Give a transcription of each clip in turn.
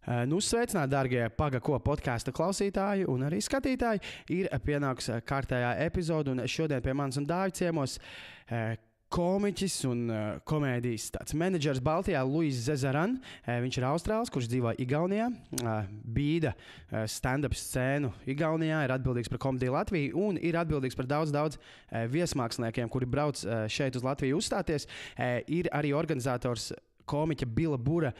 Sveicināti, darbie paga ko podkāstu klausītāji un arī skatītāji. Ir pienākusi kārtējā epizode, un šodien pie manis un Dāvida ciemos komiķis un komēdijas menedžers Baltijā, Zezeran. Viņš ir austrālis, kurš dzīvo Igaunijā, bīda stand-up scēnu Igaunijā, ir atbildīgs par komēdiju Latviju un ir atbildīgs par daudz viesmāksliniekiem, kuri brauc šeit uz Latviju uzstāties. Ir arī organizators komiķa Burra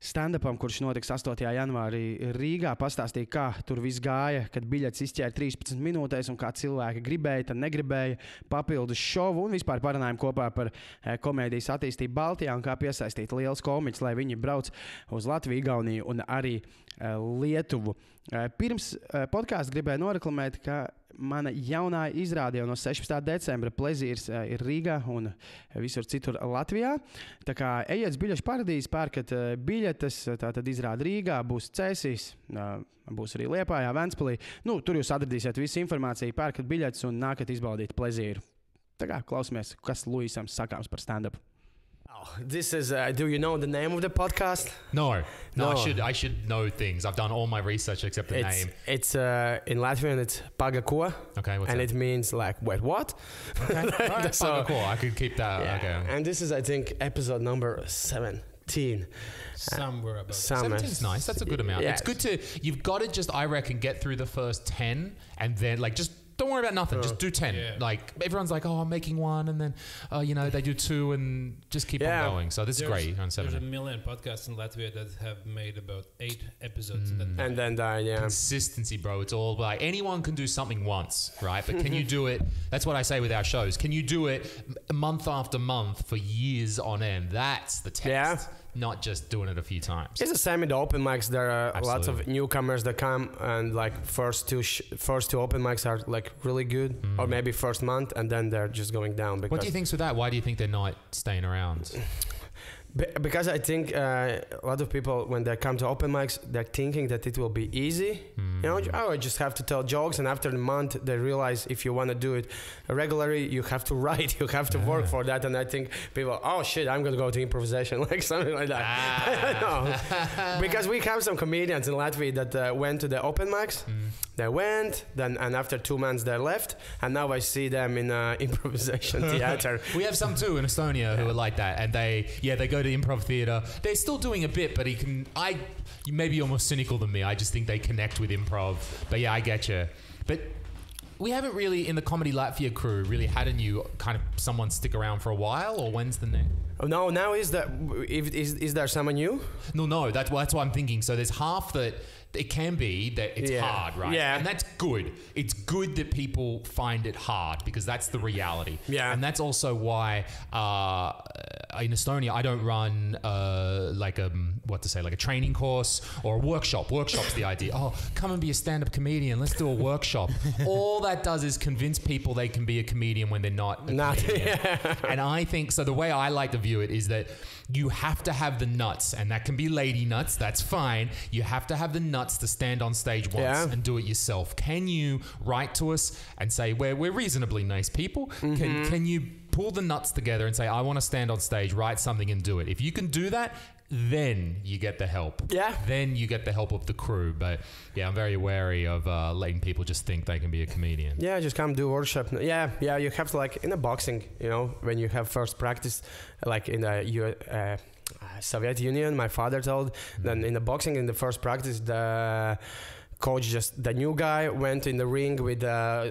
stand-upam, kurš notiks 8. janvārī Rīgā, pastāstīja, kā tur viss gāja, kad biļetes izķēra 13 minūtēs un kā cilvēki gribēja, tad negribēja papildus šovu un vispār parunājām kopā par komēdijas attīstību Baltijā un kā piesaistīt lielus komiķus, lai viņi brauc uz Latviju, Igauniju un arī Lietuvu. Pirms podkāstu gribēju noreklamēt, ka mana jaunā izrāde jau no 16. decembra plezīrs ir Rīgā un visur citur Latvijā. Tā kā ejiet uz biļešu paradīzi, pērkat biļetes, tātad izrāde Rīgā, būs Cēsīs, būs arī Liepājā, Ventspilī. Tur jūs atradīsiet visu informāciju, pērkat biļetes un nākat izbaudīt plezīru. Tā kā klausamies, kas Luisam sakāms par stand-up. This is, do you know the name of the podcast? No. I should know things. I've done all my research except the name. It's in Latvian, it's paga ko. Okay, what's and that? it means like, wait, what? Okay, all right, paga ko. I could keep that. Yeah. Okay. And this is, I think, episode number 17. Somewhere about 17's nice. That's a good amount. Yes. It's good you've got to just, I reckon, get through the first 10 and then just don't worry about nothing. Just do 10. Yeah. Like everyone's like, I'm making one, and then they do 2, and just keep on going. So this is great on 7. There's a million podcasts in Latvia that have made about 8 episodes. And then died, yeah. Consistency, bro. It's all like anyone can do something once, right? But can you do it? That's what I say with our shows. Can you do it month after month for years on end? That's the test. Yeah. Not just doing it a few times. It's the same in the open mics. There are lots of Absolutely. newcomers that come, and like first two open mics are like really good, or maybe first month, and then they're just going down. Because What do you think's with that? Why do you think they're not staying around? Because I think a lot of people, when they come to open mics, they're thinking that it will be easy. You know, I just have to tell jokes, and after a month, they realize if you want to do it regularly, you have to write, you have to work for that. And I think people, oh shit, I'm going to go to improvisation, like something like that. I don't know. Because we have some comedians in Latvia that went to the open mics. They went, and after 2 months they left, and now I see them in improvisation theater. We have some too in Estonia who are like that, and they go to improv theater. They're still doing a bit, but maybe you're more cynical than me. I just think they connect with improv. But yeah, I get you. But we haven't really, in the Comedy Latvia crew, really had a new kind of someone stick around for a while, or when's the next? Oh, no, now is there someone new? No, that's what I'm thinking. So there's half that it can be that it's hard, right? Yeah. And that's good. It's good that people find it hard because that's the reality. Yeah. And that's also why in Estonia I don't run like a training course or a workshop. Workshop's the idea. Oh, come and be a stand-up comedian. Let's do a workshop. All that does is convince people they can be a comedian when they're not a comedian. And I think, so the way I like to view it is that you have to have the nuts, and that can be lady nuts, that's fine. You have to have the nuts to stand on stage once and do it yourself. Can you write to us and say, we're reasonably nice people. Can you pull the nuts together and say, I want to stand on stage, write something and do it? If you can do that, then you get the help. Yeah. Then you get the help of the crew. But yeah, I'm very wary of letting people just think they can be a comedian. Yeah, just come do workshop. Yeah, you have to, like in a boxing, when you have first practice, like in the Soviet Union, my father told, then in the boxing, in the first practice, the coach, the new guy, went in the ring with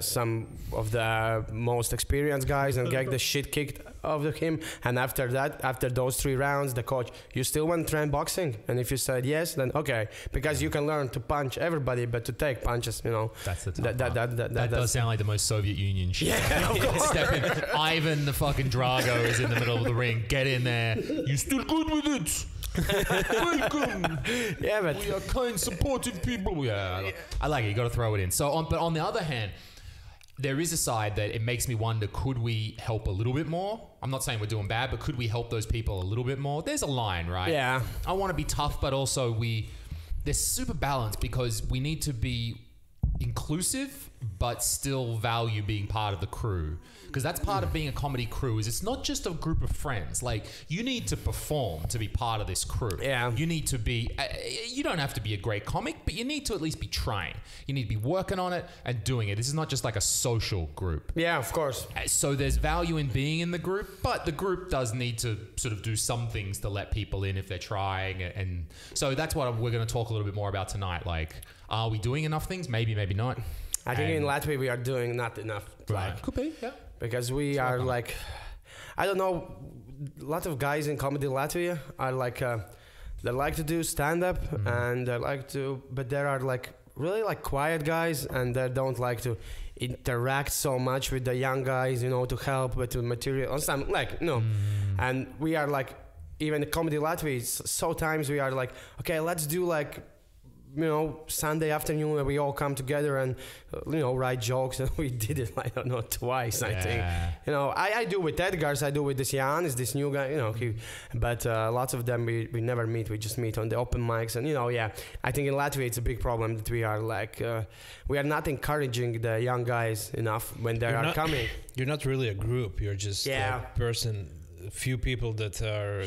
some of the most experienced guys and get the shit kicked out of him. And after that, after those 3 rounds, the coach, you still want to train boxing? And if you said yes, then okay, because you can learn to punch everybody, but to take punches, That's the tough part. That does sound like the most Soviet Union shit. Yeah, of course. Step in. Ivan the fucking Drago is in the middle of the ring. Get in there. You still good with it? Welcome. Yeah, but we are kind, supportive people. Yeah, I like it. You got to throw it in. But on the other hand, there is a side that it makes me wonder: could we help a little bit more? I'm not saying we're doing bad, but could we help those people a little bit more? There's a line, right? Yeah. I want to be tough, but also they're super balanced because we need to be inclusive, but still value being part of the crew. Because that's part of being a comedy crew, is it's not just a group of friends. Like, you need to perform to be part of this crew. Yeah. You need to be, you don't have to be a great comic, but you need to at least be trying. You need to be working on it and doing it. This is not just like a social group. Yeah, of course. So there's value in being in the group, but the group does need to sort of do some things to let people in if they're trying. And so that's what we're going to talk a little bit more about tonight. Like, are we doing enough things? Maybe, maybe not. I think in Latvia we are doing not enough. Right. Like, Could be, yeah. because we are like, I don't know, a lot of guys in comedy Latvia are like, they like to do stand-up and they like to, but there are like really like quiet guys and they don't like to interact so much with the young guys, you know, to help with the material or something like, no. And we are like, even in comedy Latvia, so times we are like, okay, let's do like, you know, Sunday afternoon where we all come together and, you know, write jokes. And we did it, I don't know, twice, I think. You know, I do with Edgars, I do with this Jan, is this new guy, you know, but lots of them we never meet, we just meet on the open mics. And, you know, yeah, I think in Latvia it's a big problem that we are like, we are not encouraging the young guys enough when they are coming. You're not really a group, you're just a person. Few people that are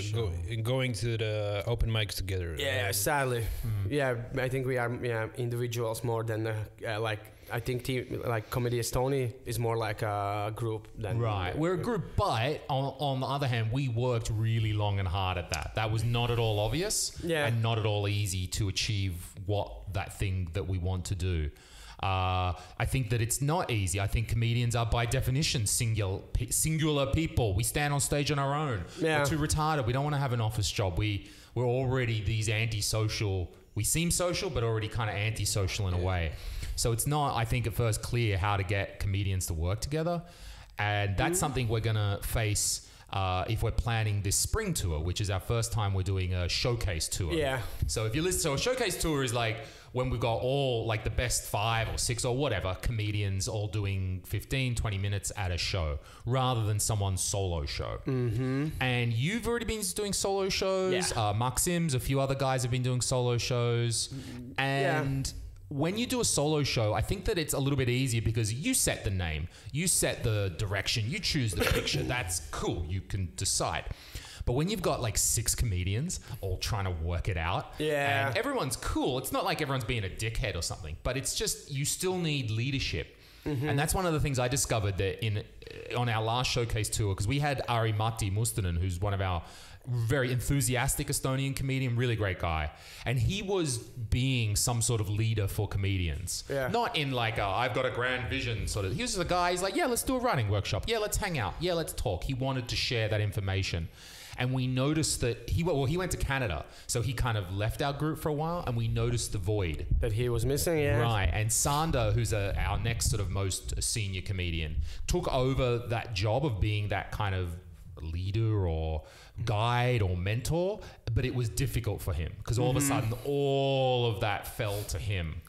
going to the open mics together. Yeah, sadly. Yeah, I think we are individuals more than like I think like Comedy Estonia is more like a group than We're a group, but on the other hand, we worked really long and hard at that. That was not at all obvious and not at all easy to achieve that thing that we want to do. I think that it's not easy. I think comedians are by definition singular people. We stand on stage on our own. We're too retarded. We don't want to have an office job. We're already these antisocial. We seem social, but already kind of antisocial in a way. So it's not, I think, at first clear how to get comedians to work together. And that's something we're going to face if we're planning this spring tour, which is our first time we're doing a showcase tour. Yeah. So if you listen, so a showcase tour is like when we've got all like the best 5 or 6 or whatever comedians all doing 15, 20 minutes at a show rather than someone's solo show. And you've already been doing solo shows. Maxim's, a few other guys have been doing solo shows. And when you do a solo show, I think that it's a little bit easier because you set the name, you set the direction, you choose the picture. That's cool. You can decide. But when you've got like 6 comedians all trying to work it out, and everyone's cool. It's not like everyone's being a dickhead or something, but it's just you still need leadership. And that's one of the things I discovered that on our last showcase tour, because we had Ari-Matti Mustonen, who's one of our very enthusiastic Estonian comedian, really great guy. And he was being some sort of leader for comedians. Not in like, I've got a grand vision sort of. He was just a guy, he's like, yeah, let's do a writing workshop. Yeah, let's hang out. Yeah, let's talk. He wanted to share that information. And we noticed that he went to Canada. So he kind of left our group for a while and we noticed the void. That he was missing, Right. And Sander, who's our next sort of most senior comedian, took over that job of being that kind of leader or guide or mentor, but it was difficult for him because all of a sudden all of that fell to him.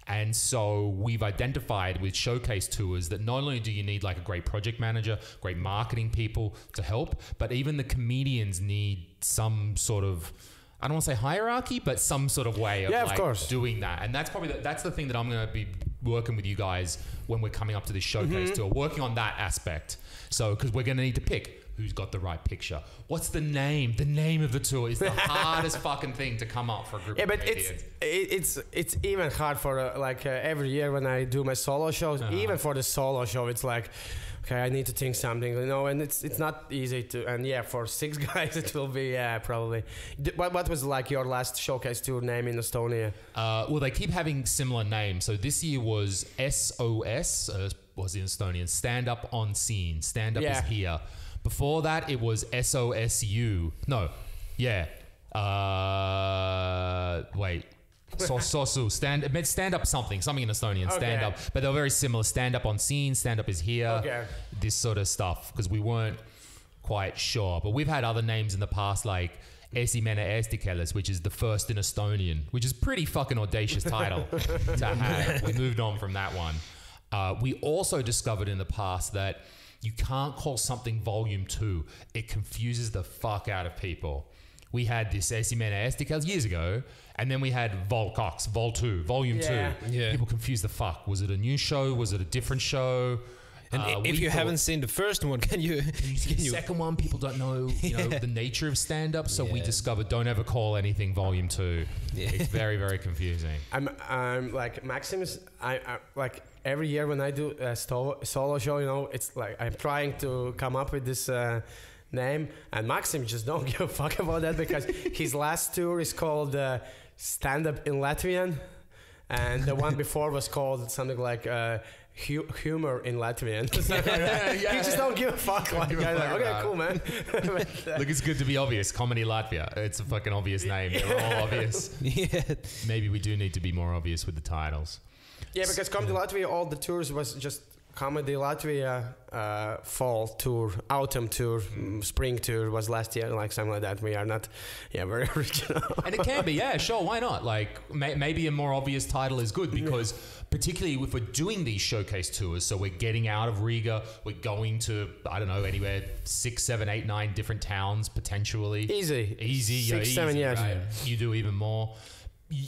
And so we've identified with showcase tours that not only do you need like a great project manager, great marketing people to help, but even the comedians need some sort of, I don't want to say hierarchy, but some sort of way of doing that. And that's probably that's the thing that I'm going to be working with you guys when we're coming up to this showcase tour, working on that aspect. So, because we're going to need to pick who's got the right picture. What's the name? The name of the tour is the hardest fucking thing to come up for a group of comedians. It's even hard for every year when I do my solo shows. Even for the solo show, it's like, okay, I need to think something, you know, and it's not easy to. And for 6 guys, it will be probably. What was like your last showcase tour name in Estonia? Well, they keep having similar names. So this year was SOS, was in Estonian, Stand Up on Scene. Stand Up is here. Before that, it was SOSU. No, wait. Sosu. Stand up something in Estonian. Stand up. But they were very similar. Stand Up on Scene. Stand Up is here. Okay. This sort of stuff. Because we weren't quite sure. But we've had other names in the past like Esimene eesti keeles, which is the first in Estonian, which is pretty fucking audacious title to have. We moved on from that one. We also discovered in the past that you can't call something volume 2. It confuses the fuck out of people. We had this Esimene eesti keeles years ago, and then we had Vol 2, volume 2. Yeah. People confuse the fuck. Was it a new show? Was it a different show? And if you haven't seen the first one, can you see the second one? People don't know, the nature of stand-up. So we discovered don't ever call anything Volume 2. Yeah. It's very, very confusing. I'm like Maximus. I like every year when I do a solo show, it's like I'm trying to come up with this name, and Maxim just don't give a fuck about that because his last tour is called Stand-Up in Latvian, and the one before was called something like. Humor in Latvian. You just don't give a fuck. Okay, cool, man. Look, it's good to be obvious. Comedy Latvia. It's a fucking obvious name. They're all obvious. Yeah. Maybe we do need to be more obvious with the titles. Yeah, because Comedy Latvia, all the tours was just Comedy Latvia fall tour, autumn tour, spring tour was last year, like something like that. We are not, very original. And it can be, sure, why not? Like maybe a more obvious title is good because particularly if we're doing these showcase tours, so we're getting out of Riga, we're going to, I don't know, anywhere 6, 7, 8, 9 different towns potentially. Easy. 6, 7 years. Right? You do even more.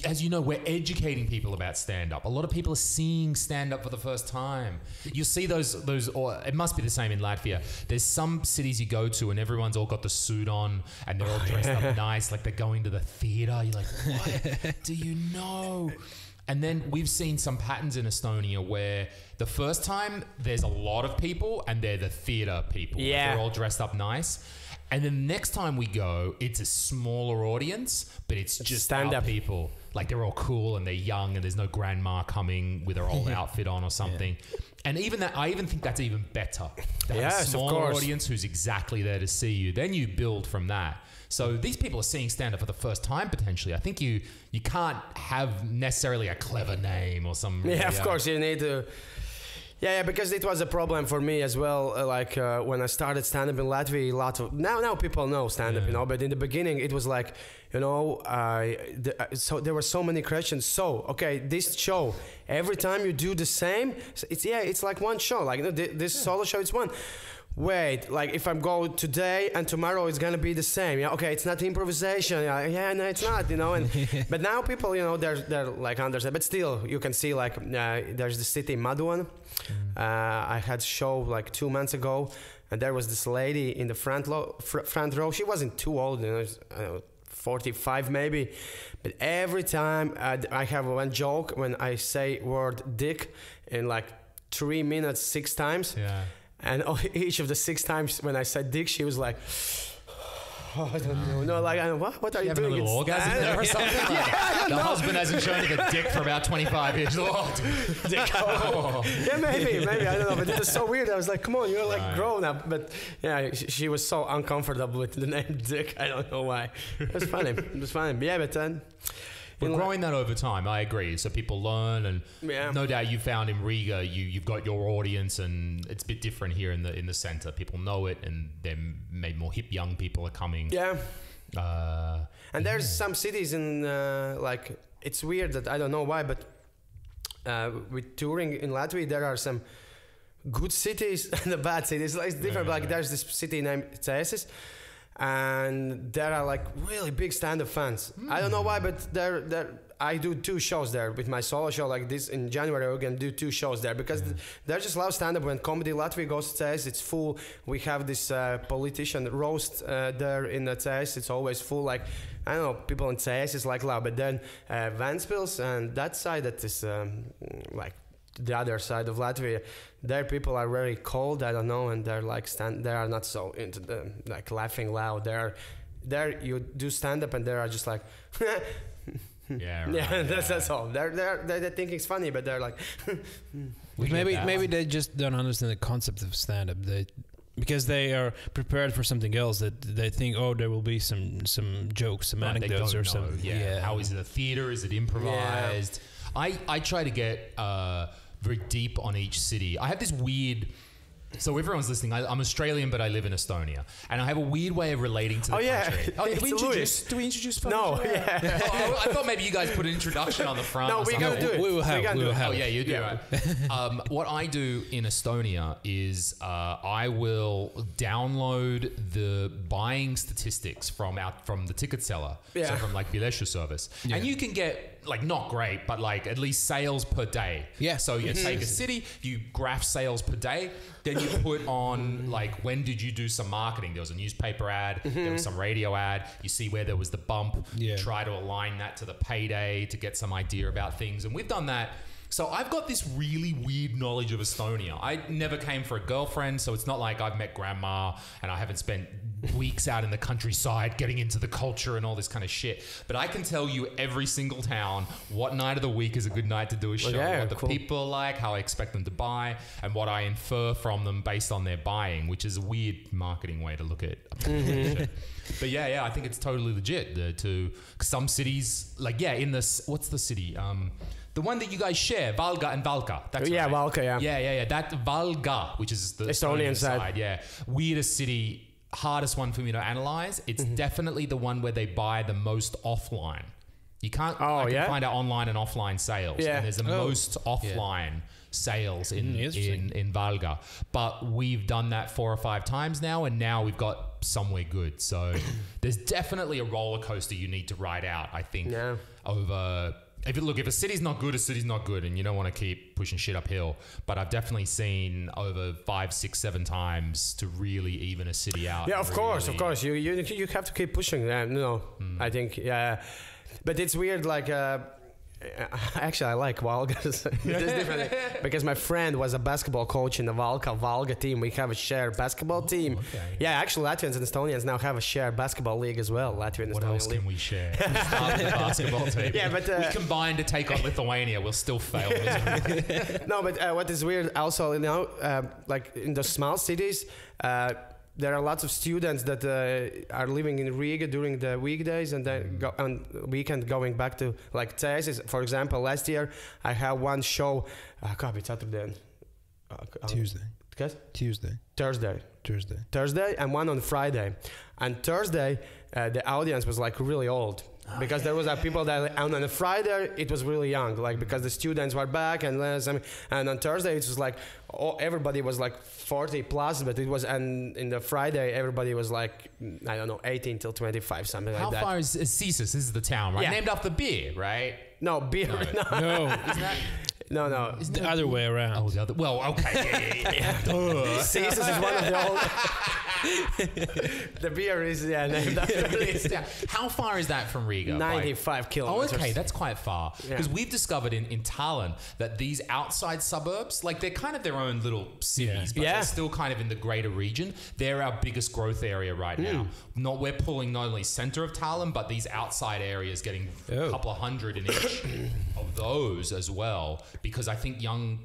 As you know, we're educating people about stand-up. A lot of people are seeing stand-up for the first time. You see those, or it must be the same in Latvia. There's some cities you go to and everyone's all got the suit on and they're all dressed up nice, like they're going to the theater. You're like, what do you know? And then we've seen some patterns in Estonia where the first time there's a lot of people and they're the theater people. Yeah. Like they're all dressed up nice. And then the next time we go, it's a smaller audience, but it's just stand-up people. Like they're all cool and they're young and there's no grandma coming with her old outfit on or something. Yeah. And even that, I even think that's even better. To have a smaller audience who's exactly there to see you. Then you build from that. So these people are seeing stand-up for the first time potentially. I think you can't have necessarily a clever name or some... Yeah, of course you need to... Yeah, because it was a problem for me as well. When I started stand-up in Latvia, now people know stand-up, but in the beginning it was like, so there were so many questions. So, okay, this show, every time you do the same, it's like one show. Like this solo show, it's one. Wait, like if I'm going today and tomorrow it's gonna be the same. Yeah, okay, it's not improvisation. Yeah, no, it's not. And but now people, they're like understand. But still, you can see like there's the city Maduan. I had a show like 2 months ago, and there was this lady in the front row. She wasn't too old, 45 maybe. But every time I have one joke when I say word dick in like 3 minutes 6 times. Yeah. And each of the 6 times when I said dick, she was like, I don't know. No, like, what are you doing? A little orgasm there or something? The husband hasn't shown you the dick for about 25 years. Dick. Yeah, maybe. I don't know. But it was so weird. I was like, come on, you're like grown up. But yeah, she was so uncomfortable with the name Dick. I don't know why. It was funny. Yeah, but then... But growing that over time, I agree. So people learn, and no doubt you found in Riga, you've got your audience, and it's a bit different here in the center. People know it, and then maybe more hip young people are coming. Yeah. And there's some cities in it's weird that I don't know why, but with touring in Latvia, there are some good cities and the bad cities. It's different. There's this city named Zezeran. And there are like really big stand-up fans. I don't know why, but I do 2 shows there with my solo show like this in January. We're gonna do 2 shows there because they just love stand-up. When Comedy Latvia goes to Zezeran, it's full. We have this politician roast there in the Zezeran. It's always full. Like I don't know, people in Zezeran is like loud, but then Ventspils and that side that is like the other side of Latvia, their people are very cold, I don't know, and they're like they are not so into the like laughing loud. There you do stand up and they are just like that's all. They think it's funny, but they're like maybe they just don't understand the concept of stand up. Because they are prepared for something else, that they think, there will be some jokes, some anecdotes or something. Yeah. How is it a theater? Is it improvised? Yeah. I try to get very deep on each city. I have this weird... So everyone's listening. I'm Australian, but I live in Estonia, and I have a weird way of relating to the country. Do we introduce? No, yeah. I thought maybe you guys put an introduction on the front. No, we're gonna do it. We will have. Oh yeah, you do. Yeah. Right. What I do in Estonia is I will download the buying statistics from the ticket seller, so from like biļešu service, and you can get like not great, but like at least sales per day. Yeah. So you take a city, you graph sales per day, then you put on like when did you do some marketing? There was a newspaper ad, there was some radio ad. You see where there was the bump. Yeah. Try to align that to the payday to get some idea about things, and we've done that. So I've got this really weird knowledge of Estonia. I never came for a girlfriend, so it's not like I've met grandma and I haven't spent weeks out in the countryside getting into the culture and all this kind of shit. But I can tell you every single town what night of the week is a good night to do a show, what the people are like, how I expect them to buy, and what I infer from them based on their buying, which is a weird marketing way to look at it. But yeah, I think it's totally legit to some cities, like in this, what's the city? The one that you guys share, Valga and Valka. That's right. Valka, Yeah. That Valga, which is the Estonian side. Yeah. Weirdest city, hardest one for me to analyze. It's definitely the one where they buy the most offline. You can't I can find out online and offline sales. Yeah. And there's the most offline sales in Valga. But we've done that 4 or 5 times now, and now we've got somewhere good. So there's definitely a roller coaster you need to ride out, I think, over... If a city's not good, a city's not good, and you don't want to keep pushing shit uphill. But I've definitely seen over 5, 6, 7 times to really even a city out. Yeah, of course. You have to keep pushing that. I think, but it's weird. Like, actually, I like Valga. It's different because my friend was a basketball coach in the Valga team. We have a shared basketball team. Okay. Yeah, actually, Latvians and Estonians now have a shared basketball league as well. Latvian and What Estonian else league. can we share? We start with the basketball team. Yeah, but we combine to take on Lithuania. We'll still fail miserably. No, but what is weird also, like in the small cities, there are lots of students that are living in Riga during the weekdays and then on weekend going back to like Zezeran. For example, last year I had one show. Thursday and one on Friday. And Thursday, the audience was like really old. Because there was people that on a Friday it was really young, like because the students were back and on Thursday it was like everybody was like 40 plus, but it was and in the Friday everybody was like 18 till 25, something like that. How far is Cesis? This is the town, right? Yeah. Named after beer, right? No, beer. No. Isn't that? No. Isn't The that other way around. Oh, the other. Well, okay. Yeah. Cesis is one of the old. The beer is named after this. How far is that from Riga? 95 kilometers. Oh, okay, that's quite far. Because we've discovered in Tallinn that these outside suburbs, like they're kind of their own little cities, but they're still kind of in the greater region. They're our biggest growth area right now. We're pulling not only center of Tallinn, but these outside areas getting a couple of hundred in each of those as well. Because I think young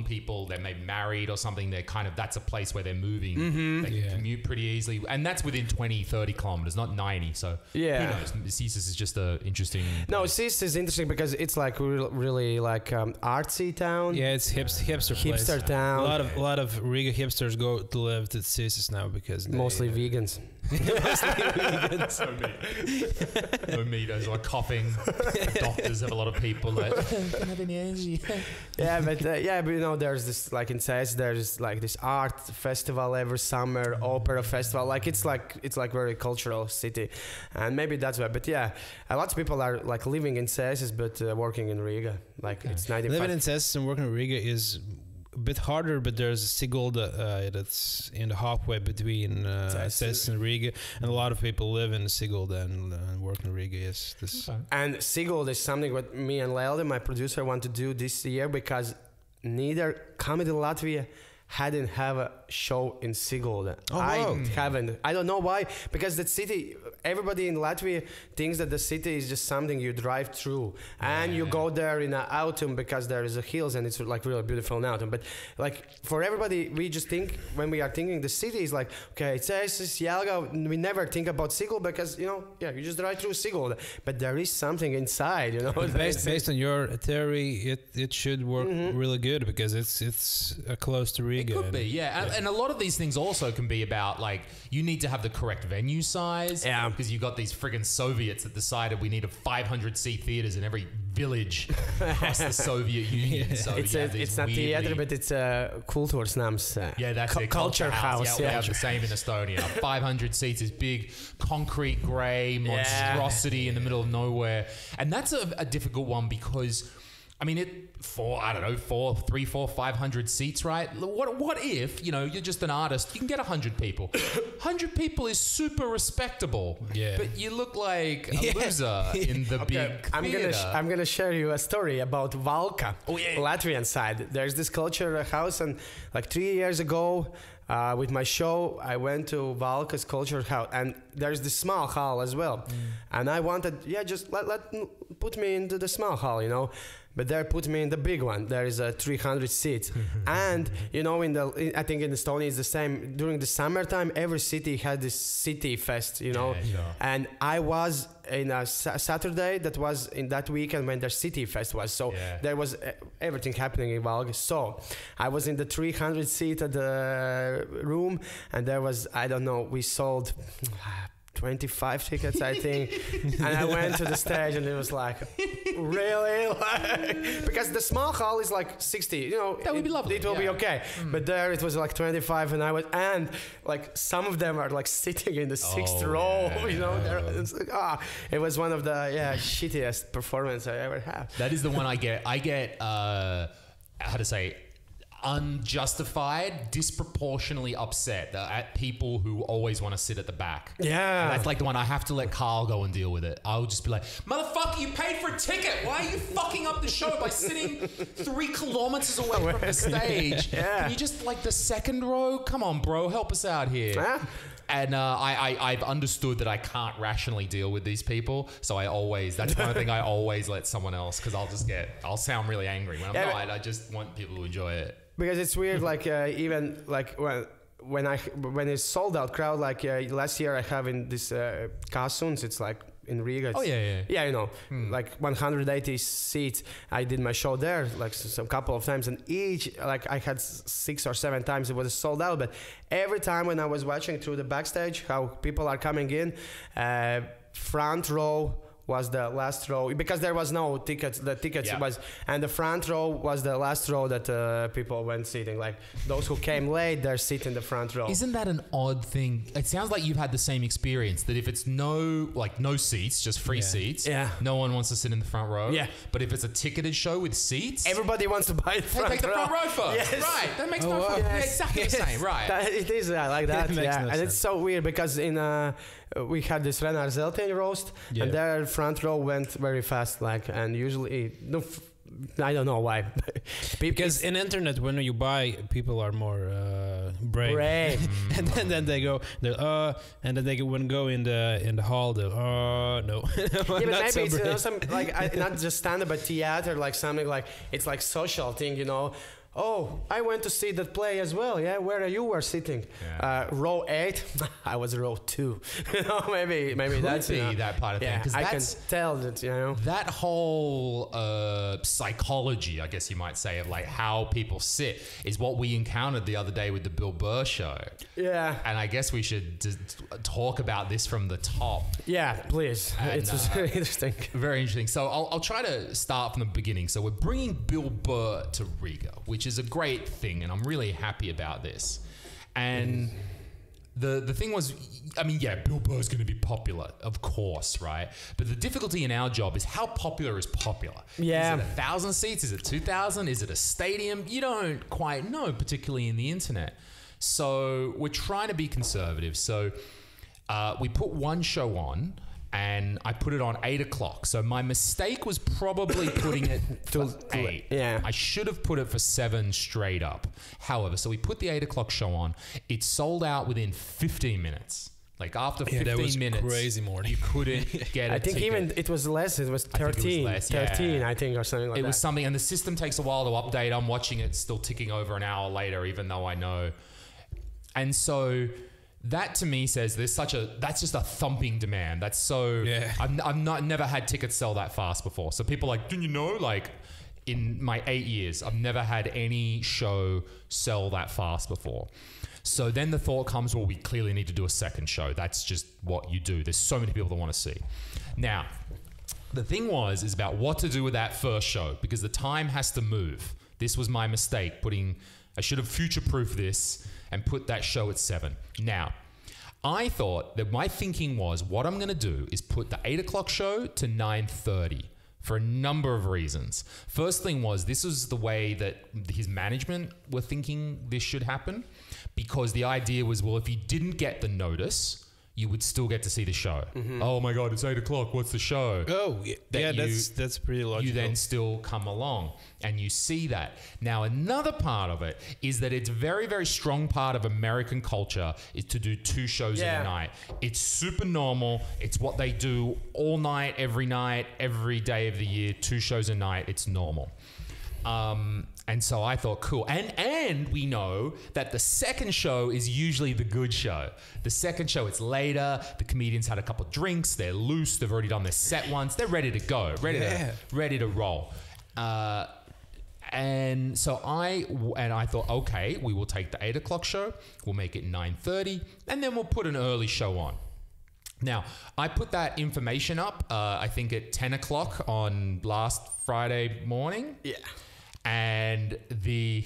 people, they may be married or something, that's a place where they're moving. They can commute pretty easily. And that's within 20, 30 kilometers, not 90. So who knows? Cesis is just an interesting place. No, Cesis is interesting because it's like really like artsy town. Yeah, it's hipster town. A lot of Riga hipsters go to live to Cesis now because mostly vegans. No meters, like coughing. Doctors have a lot of people that don't have any energy. but there's this like in Cesis, there's like this art festival every summer, opera festival. Like it's like very cultural city, and maybe that's why. But a lot of people are like living in Cesis but working in Riga. Like it's 95. Living in Cesis and working in Riga is a bit harder, but there's Sigulda that's in the halfway between Cesis and Riga, and a lot of people live in Sigulda and work in Riga. Yes, and Sigulda is something what me and Leilda, my producer, want to do this year because neither Comedy Latvia hadn't have a show in Sigulda. I haven't. I don't know why. Because that city, everybody in Latvia thinks that the city is just something you drive through. And you go there in autumn because there is a hills and it's like really beautiful in autumn. But like for everybody, we just think, when we are thinking the city is like, okay, it's Jelgava. We never think about Sigulda because, you just drive through Sigulda. But there is something inside, Based on your theory, it should work really good because it's close to Riga. Riga. It could be, yeah. And a lot of these things also can be about like you need to have the correct venue size. Yeah. Because you got these friggin' Soviets that decided we need a 500-seat theaters in every village across the Soviet Union. So It's not theater, but it's Kultūrsnams. Yeah, that's it. Culture house. Yeah, we have the same in Estonia. 500 seats is big, concrete, grey monstrosity in the middle of nowhere, and that's a difficult one because. I mean, 500 seats, right? What if, you're just an artist, you can get 100 people. 100 people is super respectable. Yeah. But you look like a loser in the big theater. I'm gonna share you a story about Valka, Latvian side. There's this culture house, and like 3 years ago, with my show, I went to Valka's culture house, and there's the small hall as well. And I wanted, just put me into the small hall, But they put me in the big one. There is 300 seats. And, I think in Estonia it's the same. During the summertime, every city had this city fest, And I was in a Saturday, that was in that weekend when their city fest was. So there was everything happening in Valga. So I was in the 300 seat at the room, and there was, I don't know, we sold 25 tickets, I think. And I went to the stage, and it was like, really? Because the small hall is like 60, That would be lovely. It will be okay. But there it was like 25, and like some of them are like sitting in the sixth row, It's like, it was one of the shittiest performances I ever had. That is the one I get, how to say, unjustified, disproportionately upset at people who always want to sit at the back. Yeah. And that's like the one I have to let Carl go and deal with it. I'll just be like, motherfucker, you paid for a ticket. Why are you fucking up the show by sitting 3 kilometers away from the stage? Can you just like the second row? Come on, bro, help us out here. Yeah. And I've understood that I can't rationally deal with these people. So that's one thing I always let someone else, because I'll sound really angry when I'm not. I just want people to enjoy it. Because it's weird, like even like when it's sold out crowd, like last year I have in this Kasuns, it's like in Riga. Like 180 seats. I did my show there like some couple of times, and each like I had 6 or 7 times it was sold out. But every time when I was watching through the backstage how people are coming in, front row was the last row, because there was no tickets. The tickets was, and the front row was the last row that people went sitting. Like those who came late, they're sitting in the front row. Isn't that an odd thing? It sounds like you've had the same experience, that if it's no seats, just free seats, no one wants to sit in the front row. Yeah. But if it's a ticketed show with seats, everybody wants to buy the front row. Take the front row first. Yes. Right. That makes no sense. Yeah, exactly the same. Right. It is like that. No and sense. it's so weird because in we had this Renar Zeltiņa roast, and their front row went very fast, and usually, I don't know why. Because in internet, when you buy, people are more brave. And then they go, and then they go in the hall. No. But maybe it's some not just stand-up, but theater, like something like it's like social thing, Oh, I went to see that play as well. Yeah, where you were sitting, row 8. I was row 2. Maybe that's that part of thing. I can tell that that whole psychology, I guess you might say, of like how people sit is what we encountered the other day with the Bill Burr show. Yeah, and I guess we should talk about this from the top. Yeah, please. And, it was very interesting. Very interesting. So I'll try to start from the beginning. So we're bringing Bill Burr to Riga, which is a great thing, and I'm really happy about this. And the thing was, Bill Burr's going to be popular, of course, right? But the difficulty in our job is how popular is popular. Yeah. Is it 1,000 seats? Is it 2,000? Is it a stadium? You don't quite know, particularly in the internet. So we're trying to be conservative. So we put one show on, and I put it on 8 o'clock. So my mistake was probably putting it for 8. Yeah. I should have put it for 7 straight up. However, so we put the 8 o'clock show on. It sold out within 15 minutes. Like after 15 minutes, crazy morning. You couldn't get I think even it was less. It was 13. I think, or something like that. It was something, and the system takes a while to update. I'm watching it still ticking over an hour later, even though I know. And so that to me says that's just a thumping demand. That's so. Yeah. I've never had tickets sell that fast before. So people are like, do you know, like, in my 8 years, I've never had any show sell that fast before. So then the thought comes, well, we clearly need to do a second show. That's just what you do. There's so many people that want to see. Now, the thing is about what to do with that first show, because the time has to move. This was my mistake, I should have future-proofed this and put that show at 7. Now, I thought that my thinking was, what I'm going to do is put the 8 o'clock show to 9:30 for a number of reasons. First thing was, this was the way that his management were thinking this should happen, because the idea was, well, if you didn't get the notice, you would still get to see the show. Oh my God, it's 8 o'clock. What's the show? Oh, yeah, that's pretty logical. You then still come along and you see that. Now, another part of it is that it's a very, very strong part of American culture is to do 2 shows in a night. It's super normal. It's what they do all night, every day of the year, 2 shows a night. It's normal. And so I thought, cool. And we know that the second show is usually the good show. The second show, it's later. The comedians had a couple of drinks. They're loose. They've already done their set once. They're ready to go, ready to roll. And so I thought, okay, we will take the 8 o'clock show. We'll make it 9:30, and then we'll put an early show on. Now, I put that information up, I think at 10 o'clock on last Friday morning. Yeah. And the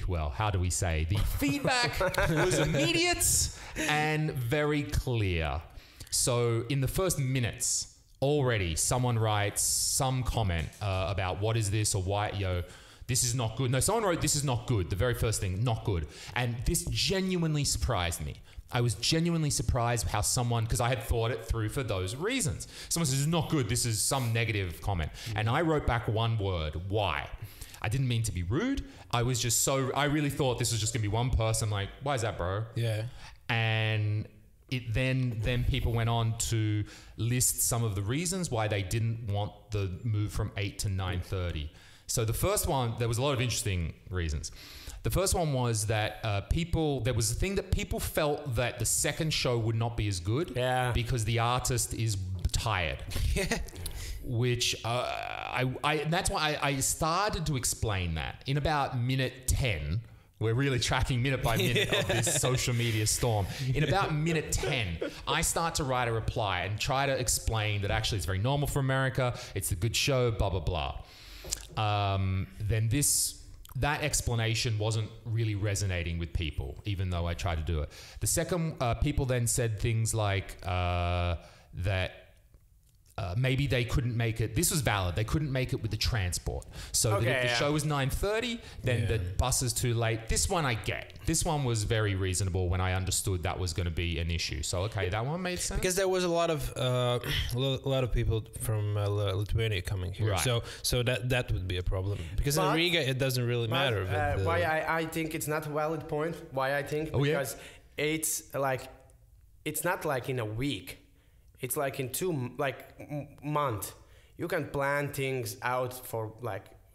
feedback was immediate and very clear. So in the first minutes, already someone writes some comment about what is this or why, this is not good. No, someone wrote, this is not good. The very first thing, not good. And this genuinely surprised me. I was genuinely surprised how someone, because I had thought it through for those reasons. Someone says, it's not good. This is some negative comment. And I wrote back one word, why? I didn't mean to be rude. I was just I really thought this was just gonna be one person, like, why is that, bro? Yeah. And it then people went on to list some of the reasons why they didn't want the move from 8 to 9:30. So the first one, there was a lot of interesting reasons. The first one was that there was a thing that people felt that the second show would not be as good because the artist is tired. Yeah. Which that's why I started to explain that in about minute 10. We're really tracking minute by minute of this social media storm. In about minute 10, I start to write a reply and try to explain that actually it's very normal for America. It's a good show, blah, blah, blah. Then that explanation wasn't really resonating with people, even though I tried to do it. The second, people then said things like that maybe they couldn't make it. This was valid. They couldn't make it with the transport. So that if the show was 9:30, then the bus is too late. This one I get. This one was very reasonable when I understood that was going to be an issue. So that one made sense. Because there was a lot of people from Lithuania coming here. Right. So that would be a problem. Because in Riga it doesn't really matter. Why I think it's not a valid point. Why I think because it's not like in a week. It's like in 2 months. You can plan things out for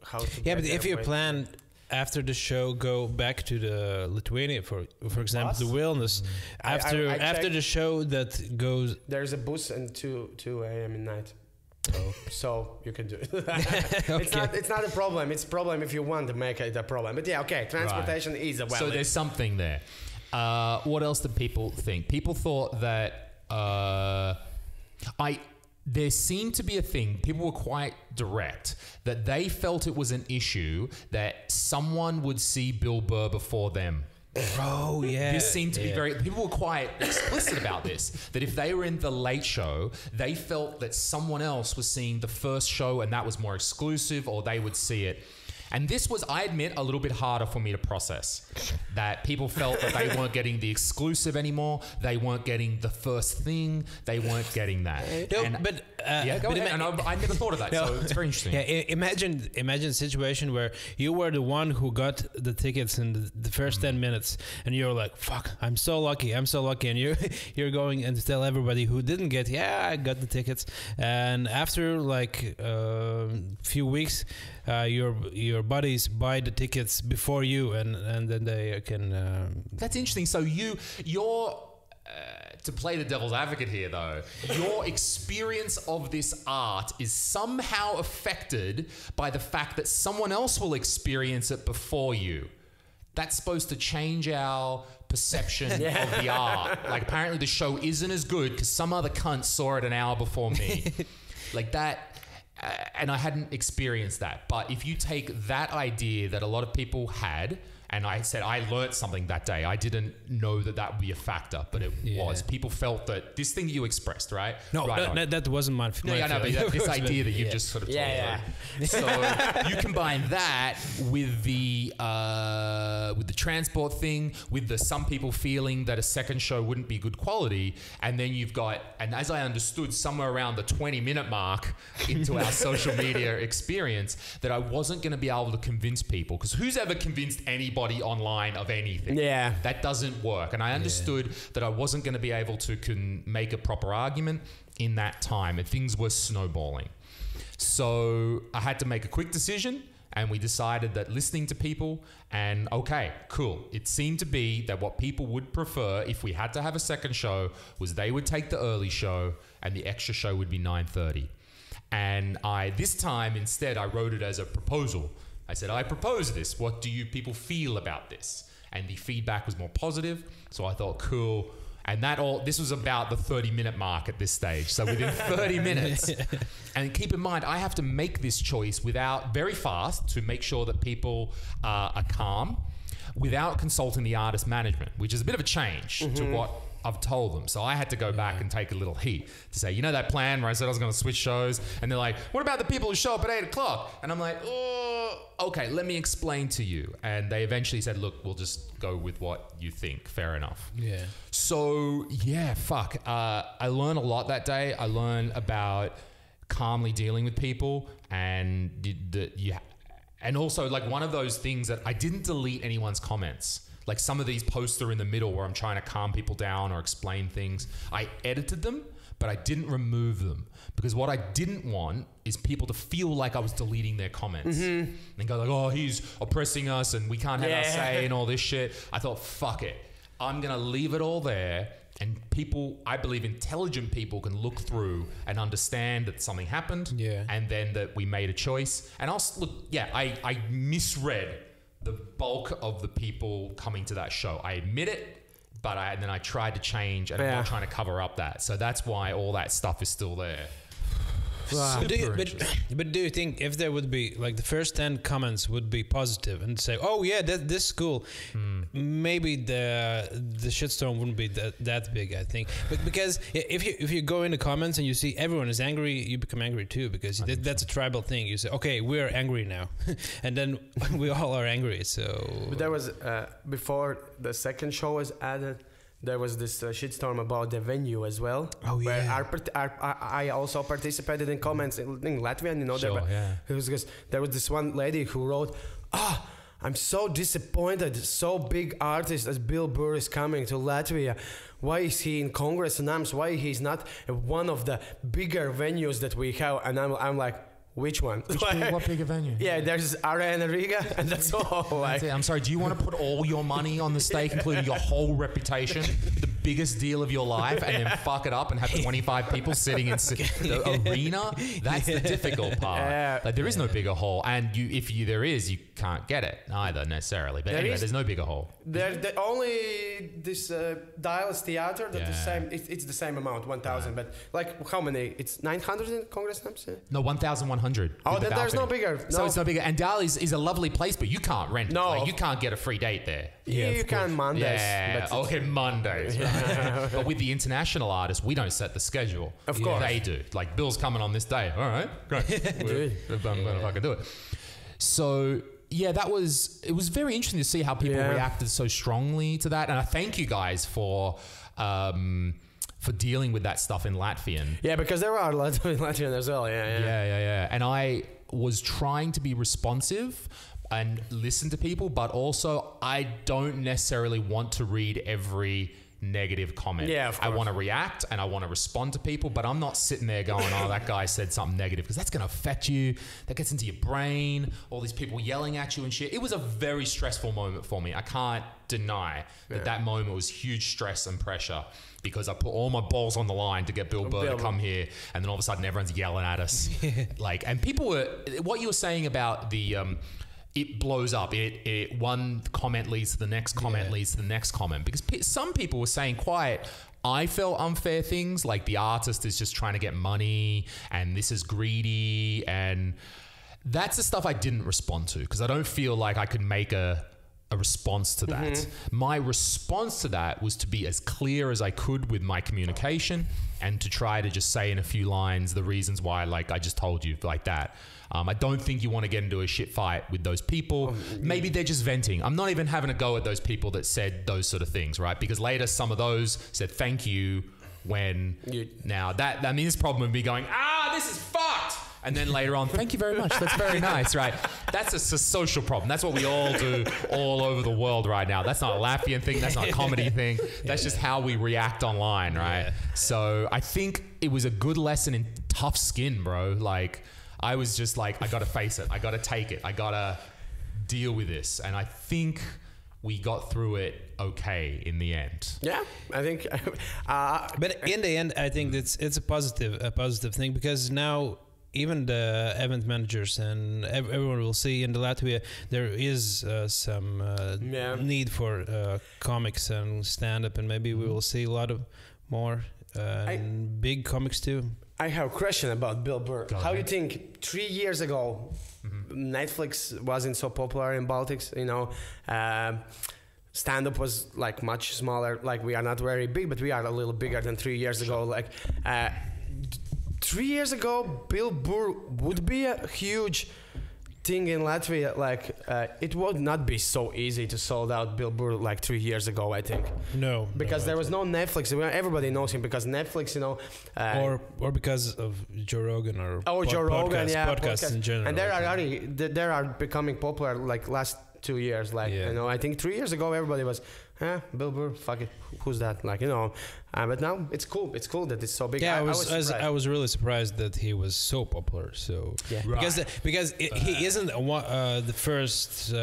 how to. Yeah, but if you plan after the show, go back to the Lithuania for example, the wellness. After the show that goes. There's a bus at 2 a.m. in night. Oh. So you can do it. Okay. It's not a problem. It's a problem if you want to make it a problem. But transportation is a valid. So there's something there. What else did people think? People thought that. There seemed to be a thing, people were quite direct, that they felt it was an issue that someone would see Bill Burr before them. Oh, yeah. This seemed to be people were quite explicit about this, that if they were in the late show, they felt that someone else was seeing the first show and that was more exclusive, or they would see it. And this was, I admit, a little bit harder for me to process. That people felt that they weren't getting the exclusive anymore. They weren't getting the first thing. They weren't getting that. No, go ahead. And I never thought of that, so it's very interesting. Yeah, imagine a situation where you were the one who got the tickets in the first 10 minutes, and you're like, "Fuck, I'm so lucky, and you're going and tell everybody who didn't get. Yeah, I got the tickets, and after few weeks. Your buddies buy the tickets before you, and then they can. That's interesting. So to play the devil's advocate here, though, your experience of this art is somehow affected by the fact that someone else will experience it before you. That's supposed to change our perception of the art. Like, apparently the show isn't as good because some other cunt saw it an hour before me. Like that, and I hadn't experienced that. But if you take that idea that a lot of people had, and I said I learnt something that day. I didn't know that would be a factor, but it was. People felt that this thing you expressed, right? No, that wasn't my no, yeah, no, but this idea that you've just sort of told me. So you combine that with the transport thing, with the some people feeling that a second show wouldn't be good quality, and then you've got, and as I understood, somewhere around the 20-minute mark into our social media experience, that I wasn't going to be able to convince people, because who's ever convinced anybody online of anything? Yeah, that doesn't work. And I understood that I wasn't going to be able to make a proper argument in that time, and things were snowballing. So I had to make a quick decision, and we decided that listening to people, and okay, cool. It seemed to be that what people would prefer if we had to have a second show was they would take the early show and the extra show would be 9:30. And this time instead I wrote it as a proposal. I said, I propose this. What do you people feel about this? And the feedback was more positive. So I thought, cool. And this was about the 30-minute mark at this stage. So within 30 minutes, and keep in mind, I have to make this choice very fast to make sure that people are calm without consulting the artist management, which is a bit of a change to what I've told them. So I had to go back and take a little heat to say, you know that plan where I said I was going to switch shows? And they're like, what about the people who show up at 8 o'clock? And I'm like, oh, okay, let me explain to you. And they eventually said, look, we'll just go with what you think. Fair enough. Yeah. So yeah, fuck. I learned a lot that day. I learned about calmly dealing with people, and and also like one of those things that I didn't delete anyone's comments. Like some of these posts are in the middle where I'm trying to calm people down or explain things. I edited them, but I didn't remove them, because what I didn't want is people to feel like I was deleting their comments and go like, oh, he's oppressing us and we can't have our say and all this shit. I thought, fuck it. I'm going to leave it all there, and people, I believe intelligent people can look through and understand that something happened and then that we made a choice. And I misread the bulk of the people coming to that show. I admit it, but then I tried to change, and I'm not trying to cover up that. So that's why all that stuff is still there. Wow. But do you think if there would be like the first 10 comments would be positive and say, oh yeah, this is cool, maybe the shitstorm wouldn't be that big, I think. But because if you go in the comments and you see everyone is angry, you become angry too, because that's a tribal thing. You say, okay, we're angry now, and then we all are angry. So but there was before the second show was added, there was this shitstorm about the venue as well. Oh yeah. Where I also participated in comments in Latvian, It was because there was this one lady who wrote, I'm so disappointed. So big artist as Bill Burr is coming to Latvia. Why is he in Congress and Arms? Why he's not one of the bigger venues that we have? And I'm like, which one? What bigger venue? Yeah, there's Arena Riga, and that's all. That's it. I'm sorry, do you want to put all your money on the stake, including your whole reputation, the biggest deal of your life, and then fuck it up and have 25 people sitting in the arena? That's the difficult part. Like, there is no bigger hole, and if there is, you can't get it either necessarily. But anyway, there's no bigger hole. Only this Dallas Theater, that the same. It's the same amount, 1,000. But like, how many? It's 900 in Congress Arms? No, 1,100. Oh, then there's no bigger. So it's no bigger. And Dallas is a lovely place, but you can't rent. No, like, you can't get a free date there. You can Mondays. Yeah. Okay, Mondays. Right. But with the international artists, we don't set the schedule. Of course, they do. Like, Bill's coming on this day. All right, great. I'm gonna fucking do it. So yeah, it was very interesting to see how people reacted so strongly to that, and I thank you guys for dealing with that stuff in Latvian. Yeah, because there are a lot in Latvian as well. Yeah. And I was trying to be responsive and listen to people, but also I don't necessarily want to read every negative comment. Yeah, of course. I want to react and I want to respond to people, but I'm not sitting there going, oh, that guy said something negative, because that's going to affect you. That gets into your brain, all these people yelling at you and shit. It was a very stressful moment for me. I can't deny that moment was huge stress and pressure, because I put all my balls on the line to get Bill Burr to come here, and then all of a sudden everyone's yelling at us. And people were, what you were saying about the, it blows up. It one comment leads to the next comment leads to the next comment, because some people were saying I felt unfair things, like the artist is just trying to get money and this is greedy, and that's the stuff I didn't respond to, because I don't feel like I could make a response to that. My response to that was to be as clear as I could with my communication, and to try to just say in a few lines the reasons why, like I just told you, like that. I don't think you want to get into a shit fight with those people. Maybe they're just venting. I'm not even having a go at those people that said those sort of things, right? Because later some of those said thank you when... Now that means this problem would be going, this is fucked! And then later on, thank you very much. That's very nice, right? That's a social problem. That's what we all do all over the world right now. That's not a Latvian thing. That's not a comedy thing. That's just how we react online, right? Yeah. So I think it was a good lesson in tough skin, bro. Like, I was just like, I got to face it. I got to take it. I got to deal with this. And I think we got through it okay in the end. Yeah, I think. But in the end, I think it's a positive thing, because now even the event managers and everyone will see in the Latvia there is some need for comics and stand-up, and maybe we will see a lot of more big comics too. I have a question about Bill Burr. How do you think 3 years ago Netflix wasn't so popular in Baltics, stand-up was like much smaller, like we are not very big, but we are a little bigger than 3 years ago. Like 3 years ago, Bill Burr would be a huge thing in Latvia. Like it would not be so easy to sold out Bill Burr like 3 years ago, I think. No, because there was no Netflix. Everybody knows him because Netflix, or because of Joe Rogan or Joe Rogan, podcasts in general. And they are becoming popular like last 2 years. Like I think 3 years ago everybody was, Bill Burr, fuck it, who's that? Like but now it's cool. It's cool that it's so big. Yeah, I was really surprised that he was so popular. So because he isn't the first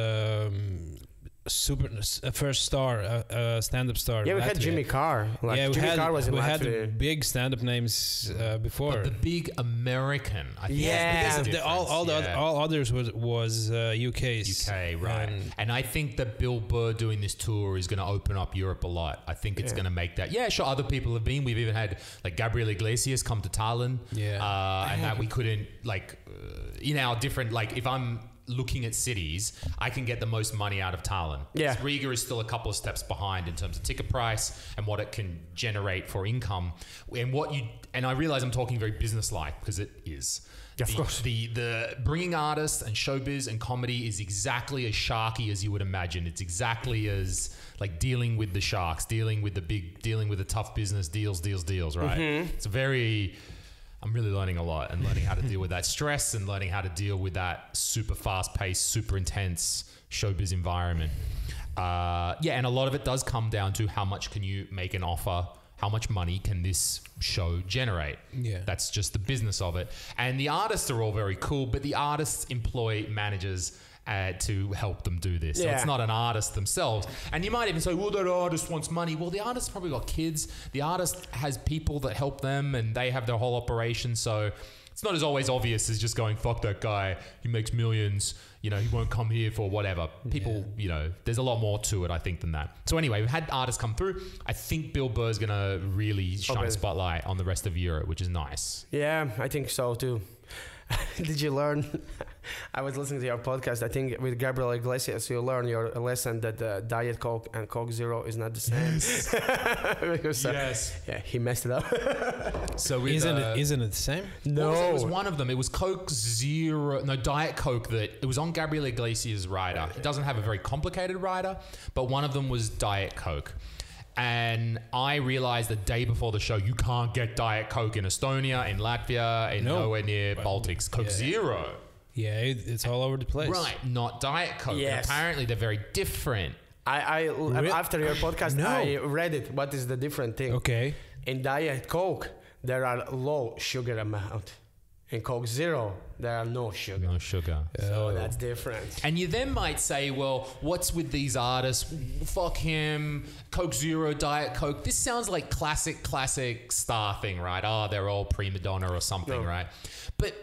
first star, stand-up star. Yeah, we had Jimmy Carr. Jimmy Carr was in Latvia. We had big stand-up names before. But the big American, I think. Yeah, because all others was UK's. UK, right? And I think that Bill Burr doing this tour is going to open up Europe a lot. I think it's going to make that. Yeah, sure. Other people have been. We've even had like Gabriel Iglesias come to Tallinn. Yeah, and that we couldn't in our different if I'm looking at cities, I can get the most money out of Tallinn. Yeah. Riga is still a couple of steps behind in terms of ticket price and what it can generate for income. And I realize I'm talking very business-like, because it is. Yeah, of course. The bringing artists and showbiz and comedy is exactly as sharky as you would imagine. It's exactly as like dealing with the sharks, dealing with the tough business deals, right? It's I'm really learning a lot, and learning how to deal with that stress, and learning how to deal with that super fast-paced, super intense showbiz environment. And a lot of it does come down to how much can you make an offer, how much money can this show generate? Yeah. That's just the business of it. And the artists are all very cool, but the artists employ managers to help them do this. So it's not an artist themselves. And you might even say, well, that artist wants money. Well, the artist probably got kids. The artist has people that help them, and they have their whole operation. So it's not as always obvious as just going, fuck that guy, he makes millions, he won't come here for whatever. People, there's a lot more to it, I think, than that. So anyway, we've had artists come through. I think Bill Burr's going to really shine a spotlight on the rest of Europe, which is nice. Yeah, I think so too. Did you learn? I was listening to your podcast. I think with Gabriel Iglesias, you learn your lesson that Diet Coke and Coke Zero is not the same. Because, yes. Yeah, he messed it up. So isn't it the same? No, it was one of them. It was Coke Zero. No, Diet Coke. It was on Gabriel Iglesias' rider. It doesn't have a very complicated rider, but one of them was Diet Coke. And I realized the day before the show, you can't get Diet Coke in Estonia, in Latvia, and nowhere near Baltics. Coke Zero. Yeah, it's all over the place. Right, not Diet Coke. Yes. And apparently they're very different. After your podcast, No. I read it. What is the different thing? Okay. In Diet Coke, there are low sugar amount. In Coke Zero, there are no sugar. No sugar. So that's different. And you then might say, well, what's with these artists? Fuck him. Coke Zero, Diet Coke. This sounds like classic star thing, right? Oh, they're all prima donna or something, right? But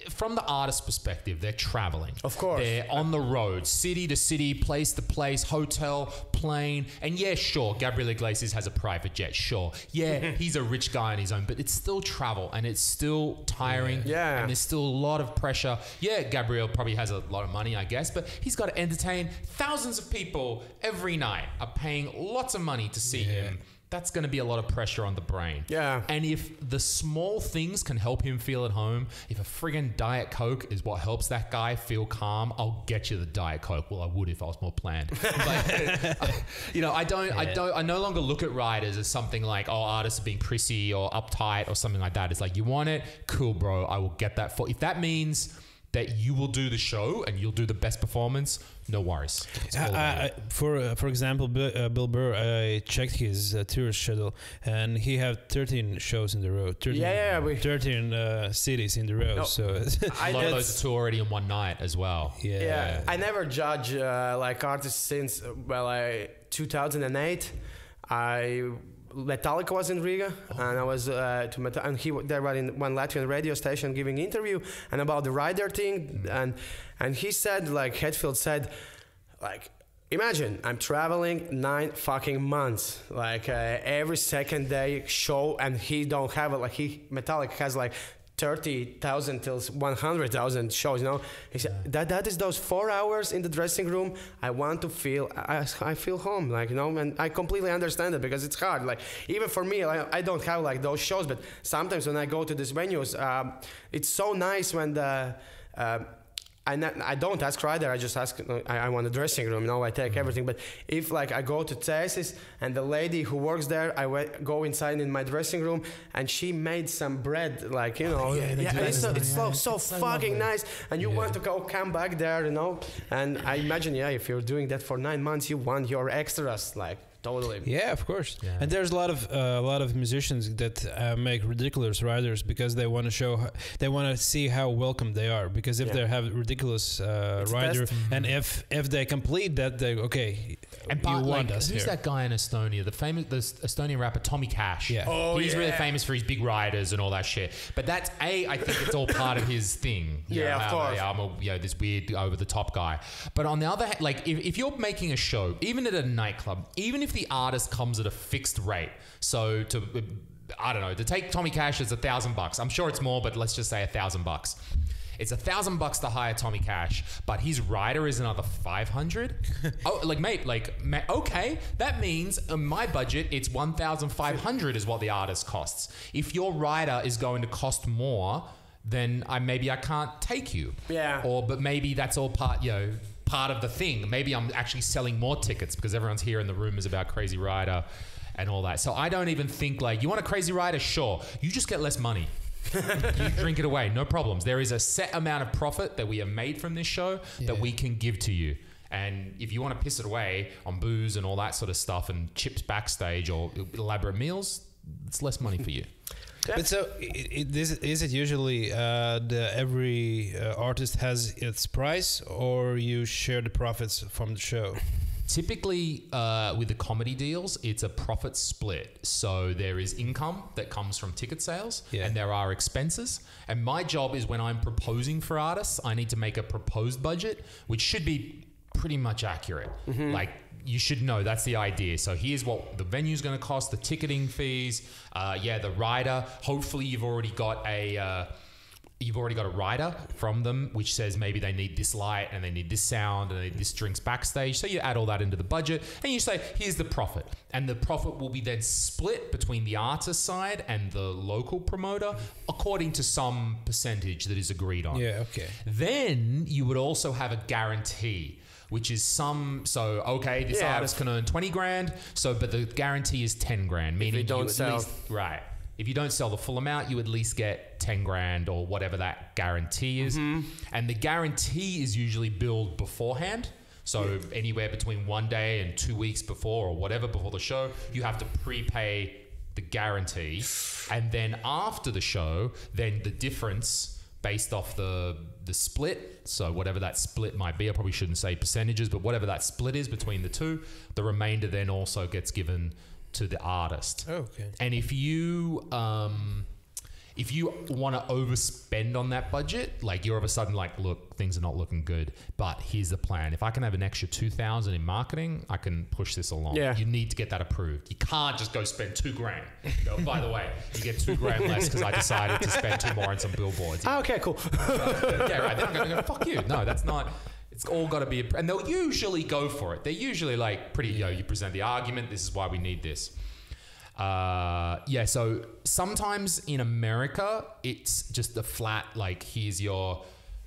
from the artist's perspective, they're traveling. Of course. They're on the road, city to city, place to place, hotel, plane. And yeah, sure, Gabriel Iglesias has a private jet, sure. Yeah, he's a rich guy on his own, but it's still travel and it's still tiring. Yeah. And there's still a lot of pressure. Yeah, Gabriel probably has a lot of money, I guess, but he's got to entertain thousands of people every night are paying lots of money to see him. That's going to be a lot of pressure on the brain. Yeah. And if the small things can help him feel at home, if a friggin' Diet Coke is what helps that guy feel calm, I'll get you the Diet Coke. Well, I would if I was more planned. But, you know, I no longer look at writers as something like, oh, artists are being prissy or uptight or something like that. It's like, you want it? Cool, bro. I will get that for. If that means that you will do the show and you'll do the best performance, no worries. For example, Bill Burr, I checked his tour schedule, and he had 13 shows in the row. 13 cities in the row. No, so a lot of those are two already in one night as well. Yeah. I never judge like artists since 2008. Metallica was in Riga, and I was they were in one Latvian radio station giving interview and about the rider thing, and he said, like Hetfield said, like, imagine I'm traveling 9 fucking months, like every second day show, and he don't have it. Like Metallica has like 30,000 till 100,000 shows, you know. He said that is those 4 hours in the dressing room. I want to feel, I feel home, like, you know, and I completely understand it because it's hard. Like, even for me, I don't have like those shows, but sometimes when I go to these venues, it's so nice when I don't ask rider, I just ask, I want a dressing room, you know, I take everything. But if like I go to Thesis and the lady who works there, I go inside in my dressing room and she made some bread, like, you know, it's so fucking nice. And you want to come back there, you know. And I imagine, if you're doing that for 9 months, you want your extras, like, totally. Yeah, of course. Yeah. And there's a lot of musicians that make ridiculous riders because they want to see how welcome they are. Because if they have ridiculous rider, and if they complete that, they and you want us who's here. that guy in Estonia? The Estonian rapper Tommy Cash. Yeah. He's really famous for his big riders and all that shit. But that's I think it's all part of his thing. Of course. I'm this weird over the top guy. But on the other hand, like if you're making a show, even at a nightclub, even if the artist comes at a fixed rate, so to take Tommy Cash as $1,000. I'm sure it's more, but let's just say $1,000. It's $1,000 to hire Tommy Cash, but his rider is another 500. Okay, that means in my budget, it's 1,500 is what the artist costs. If your rider is going to cost more, then maybe I can't take you. Yeah. But maybe that's all part of the thing. Maybe I'm actually selling more tickets because everyone's hearing the rumors about Crazy Rider and all that. So I don't even think like, you want a Crazy Rider? Sure. You just get less money. You drink it away, no problems. There is a set amount of profit that we have made from this show that we can give to you. And if you want to piss it away on booze and all that sort of stuff and chips backstage or elaborate meals, it's less money for you. But so, is it usually every artist has its price, or you share the profits from the show? Typically, with the comedy deals, it's a profit split. So there is income that comes from ticket sales, and there are expenses. And my job is when I'm proposing for artists, I need to make a proposed budget, which should be pretty much accurate. Like, you should know that's the idea. So here's what the venue's going to cost, the ticketing fees, the rider. Hopefully you've already got a rider from them, which says maybe they need this light and they need this sound and they need this drinks backstage. So you add all that into the budget and you say, here's the profit. And the profit will be then split between the artist side and the local promoter according to some percentage that is agreed on. Yeah, okay. Then you would also have a guarantee, which is this artist can earn 20 grand. But the guarantee is 10 grand, meaning if you don't sell. If you don't sell the full amount, you at least get 10 grand or whatever that guarantee is. And the guarantee is usually billed beforehand. So anywhere between 1 day and 2 weeks before or whatever before the show, you have to prepay the guarantee. And then after the show, then the difference based off the split, so whatever that split might be, I probably shouldn't say percentages, but whatever that split is between the two, the remainder then also gets given to the artist. Okay. And if you want to overspend on that budget, like you're all of a sudden like, look, things are not looking good, but here's the plan. If I can have an extra 2,000 in marketing, I can push this along. Yeah. You need to get that approved. You can't just go spend $2,000. Go, by the way, you get $2,000 less because I decided to spend 2 more on some billboards. Oh, okay, cool. Yeah, right. They're not going to go, fuck you. No, that's not. It's all got to be, and they'll usually go for it. They're usually like pretty, you present the argument. This is why we need this. So sometimes in America, it's just a flat, like, here's your,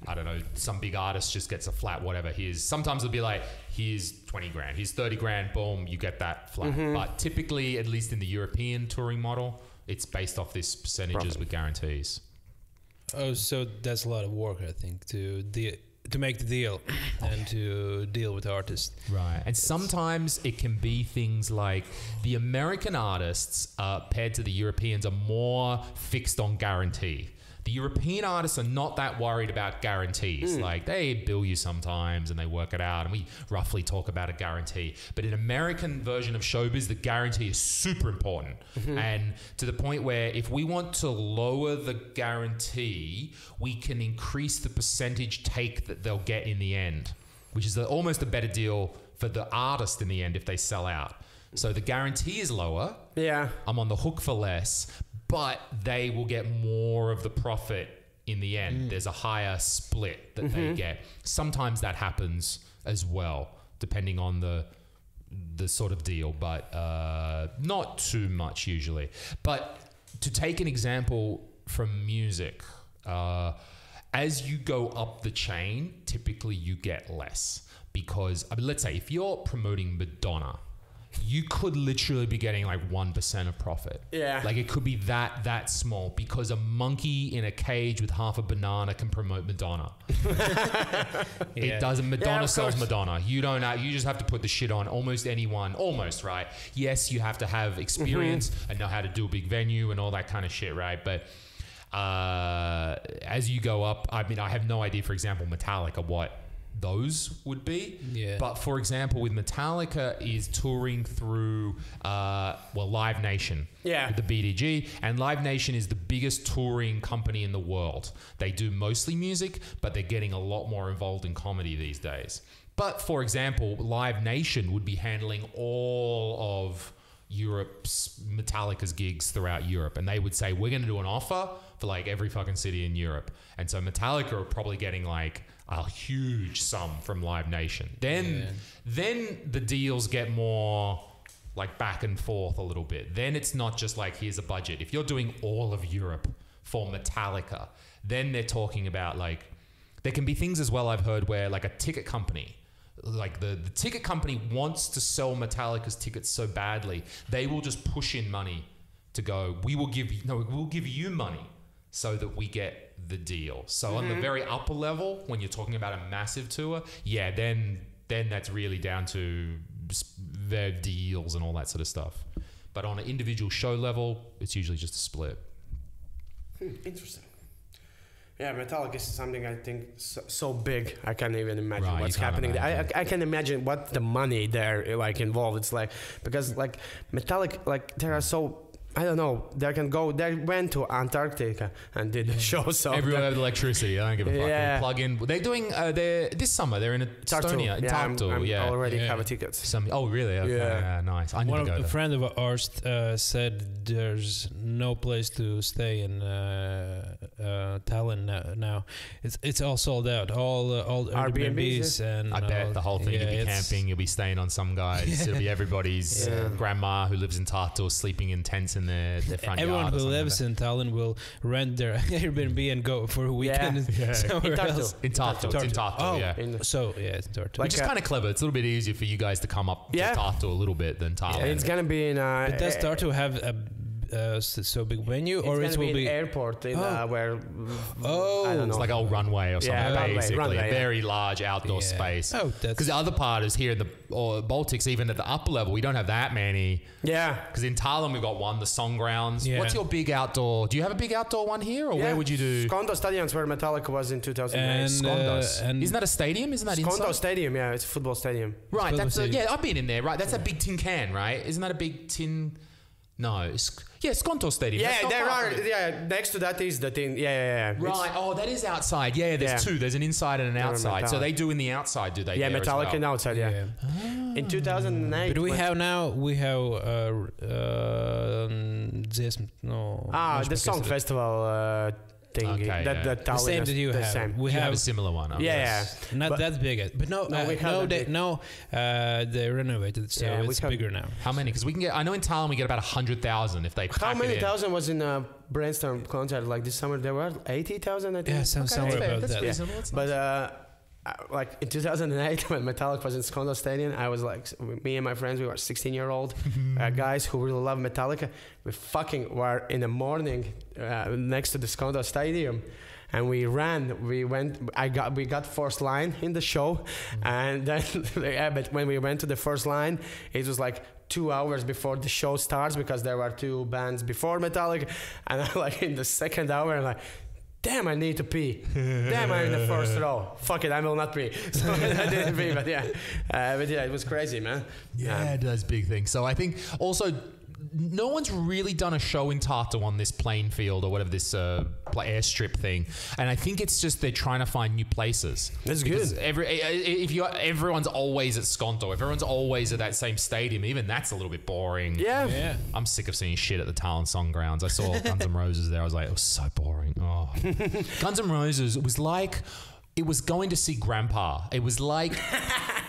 I don't know, some big artist just gets a flat whatever. Sometimes it'll be like, here's 20 grand, here's 30 grand, boom, you get that flat. But typically, at least in the European touring model, it's based off this percentages with guarantees. Oh, so that's a lot of work, I think, to make the deal and to deal with artists. Right. And sometimes it can be things like the American artists paired to the Europeans are more fixed on guarantee. The European artists are not that worried about guarantees. Like they bill you sometimes and they work it out and we roughly talk about a guarantee. But in American version of showbiz, the guarantee is super important. And to the point where if we want to lower the guarantee, we can increase the percentage take that they'll get in the end, which is almost a better deal for the artist in the end if they sell out. So the guarantee is lower. Yeah. I'm on the hook for less, but they will get more of the profit in the end. There's a higher split that they get. Sometimes that happens as well, depending on the sort of deal, but not too much usually. But to take an example from music, as you go up the chain, typically you get less because, I mean, let's say if you're promoting Madonna, you could literally be getting like 1% of profit. Yeah. Like it could be that small because a monkey in a cage with half a banana can promote Madonna. It doesn't. Madonna sells Madonna. You don't. You just have to put the shit on almost anyone. Almost, right? Yes, you have to have experience and know how to do a big venue and all that kind of shit, right? But as you go up, I mean, I have no idea, for example, Metallica, what those would be. Yeah. But for example, with Metallica is touring through Live Nation. Yeah. With the BDG, and Live Nation is the biggest touring company in the world. They do mostly music, but they're getting a lot more involved in comedy these days. But for example, Live Nation would be handling all of Europe's Metallica's gigs throughout Europe, and they would say, we're going to do an offer for like every fucking city in Europe. And so Metallica are probably getting like a huge sum from Live Nation. Then the deals get more like back and forth a little bit. Then it's not just like, here's a budget. If you're doing all of Europe for Metallica, then they're talking about like, there can be things as well I've heard where like a ticket company, like the ticket company wants to sell Metallica's tickets so badly, they will just push in money to go, we'll give you money so that we get the deal. So on the very upper level, when you're talking about a massive tour, then that's really down to their deals and all that sort of stuff. But on an individual show level, it's usually just a split. Interesting. Yeah, Metallica is something I think so big. I can't even imagine what's happening there. I can imagine what the money there like involved. It's like, because like Metallica, like there are so, I don't know, they went to Antarctica and did the show. So everywhere with electricity, I don't give a fuck. Yeah. Plug in. They're doing, this summer, they're in Estonia, in Tartu. I already have tickets. oh, really? Okay. Yeah, nice. I need to go there. A friend of ours said there's no place to stay in Tallinn now. It's all sold out. All Airbnbs and I bet the whole thing. You'll be camping. You'll be staying on some guys. It'll be everybody's grandma who lives in Tartu sleeping in tents in their front Everyone yard. Everyone who lives in Tallinn will rent their Airbnb and go for a weekend somewhere else. In Tartu. It's in Tartu, yeah. It's in Tartu. Which is kind of clever. It's a little bit easier for you guys to come up to Tartu a little bit than Tallinn. It's going to be in... but does Tartu have so big venue, or It's it gonna will be be an airport in, where I don't know. It's like a runway or something, basically. runway, a very large outdoor space. Oh, because the other part is here in the Baltics, even at the upper level, we don't have that many. Yeah. Because in Tallinn, we've got one, the Song Grounds. Yeah. What's your big outdoor? Do you have a big outdoor one here, or where would you do? Skondo Stadium's where Metallica was in 2008. and Isn't that a stadium? Isn't that Skondo inside? Stadium, yeah, it's a football stadium. Right, Football that's stadium. yeah. I've been in there. Right, that's a big tin can, right? Isn't that a big tin? No, Skonto Stadium. Yeah, That's not there far are. from it. Yeah, next to that is the thing. Yeah. Right. Oh, that is outside. Yeah, there's two. There's an inside and an outside. So Metallica. they do in the outside, do they? Yeah, there as Metallica well? and outside. Yeah. In 2008. But we have Dziesmu, no. The song festival thing. Okay, that The same that you the have. Same. We You have have a similar one. I Yeah, guess. not but- that big, but no, No, we have they renovated, so Yeah, we it's have- bigger now. How many? Because we can get. I know in Tallinn we get about 100,000 if they. How pack many it in. thousand was in a Brainstorm concert like this summer? There were 80,000, I think. Yeah, somewhere fair. about That's that. reasonable. It's But nice. like in 2008 when Metallica was in Skondo Stadium, I was like, me and my friends, we were 16-year-old guys who really love Metallica. We fucking were in the morning next to the Skondo Stadium. And we ran. We got first line in the show, and then but when we went to the first line, it was like 2 hours before the show starts because there were two bands before Metallica, and I'm like in the second hour, I'm like, damn, I need to pee. Damn, I'm in the first row. Fuck it, I will not pee. So I didn't pee, but yeah, it was crazy, man. Yeah, it does big things. So I think also no one's really done a show in Tartu on this playing field or whatever this airstrip thing, and I think it's just they're trying to find new places. That's Because good. Everyone's always at Skonto, if everyone's always at that same stadium, even that's a little bit boring. Yeah. I'm sick of seeing shit at the Tallinn Song Grounds. I saw Guns N' Roses there. I was like, it was so boring. Oh, Guns N' Roses was like. It was going to see Grandpa. It was like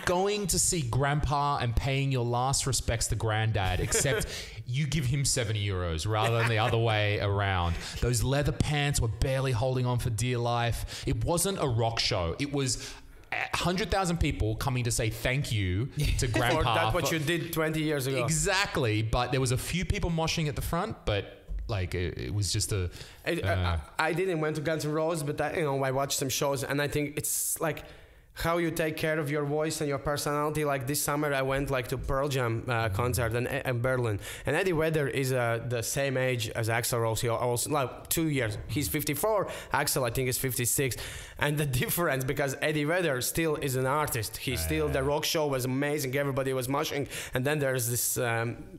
going to see Grandpa and paying your last respects to Granddad, except you give him 70 euros rather than the other way around. Those leather pants were barely holding on for dear life. It wasn't a rock show. It was 100,000 people coming to say thank you to Grandpa. Or that's what you did 20 years ago. Exactly. But there was a few people moshing at the front, but like it was just a. I didn't went to Guns N' Roses, but I watched some shows, and I think it's like how you take care of your voice and your personality. Like this summer, I went like to Pearl Jam concert in Berlin, and Eddie Vedder is the same age as Axl Rose. He also like 2 years. He's 54. Axl, I think, is 56. And the difference, because Eddie Vedder still is an artist. He still, the rock show was amazing. Everybody was moshing. And then there's this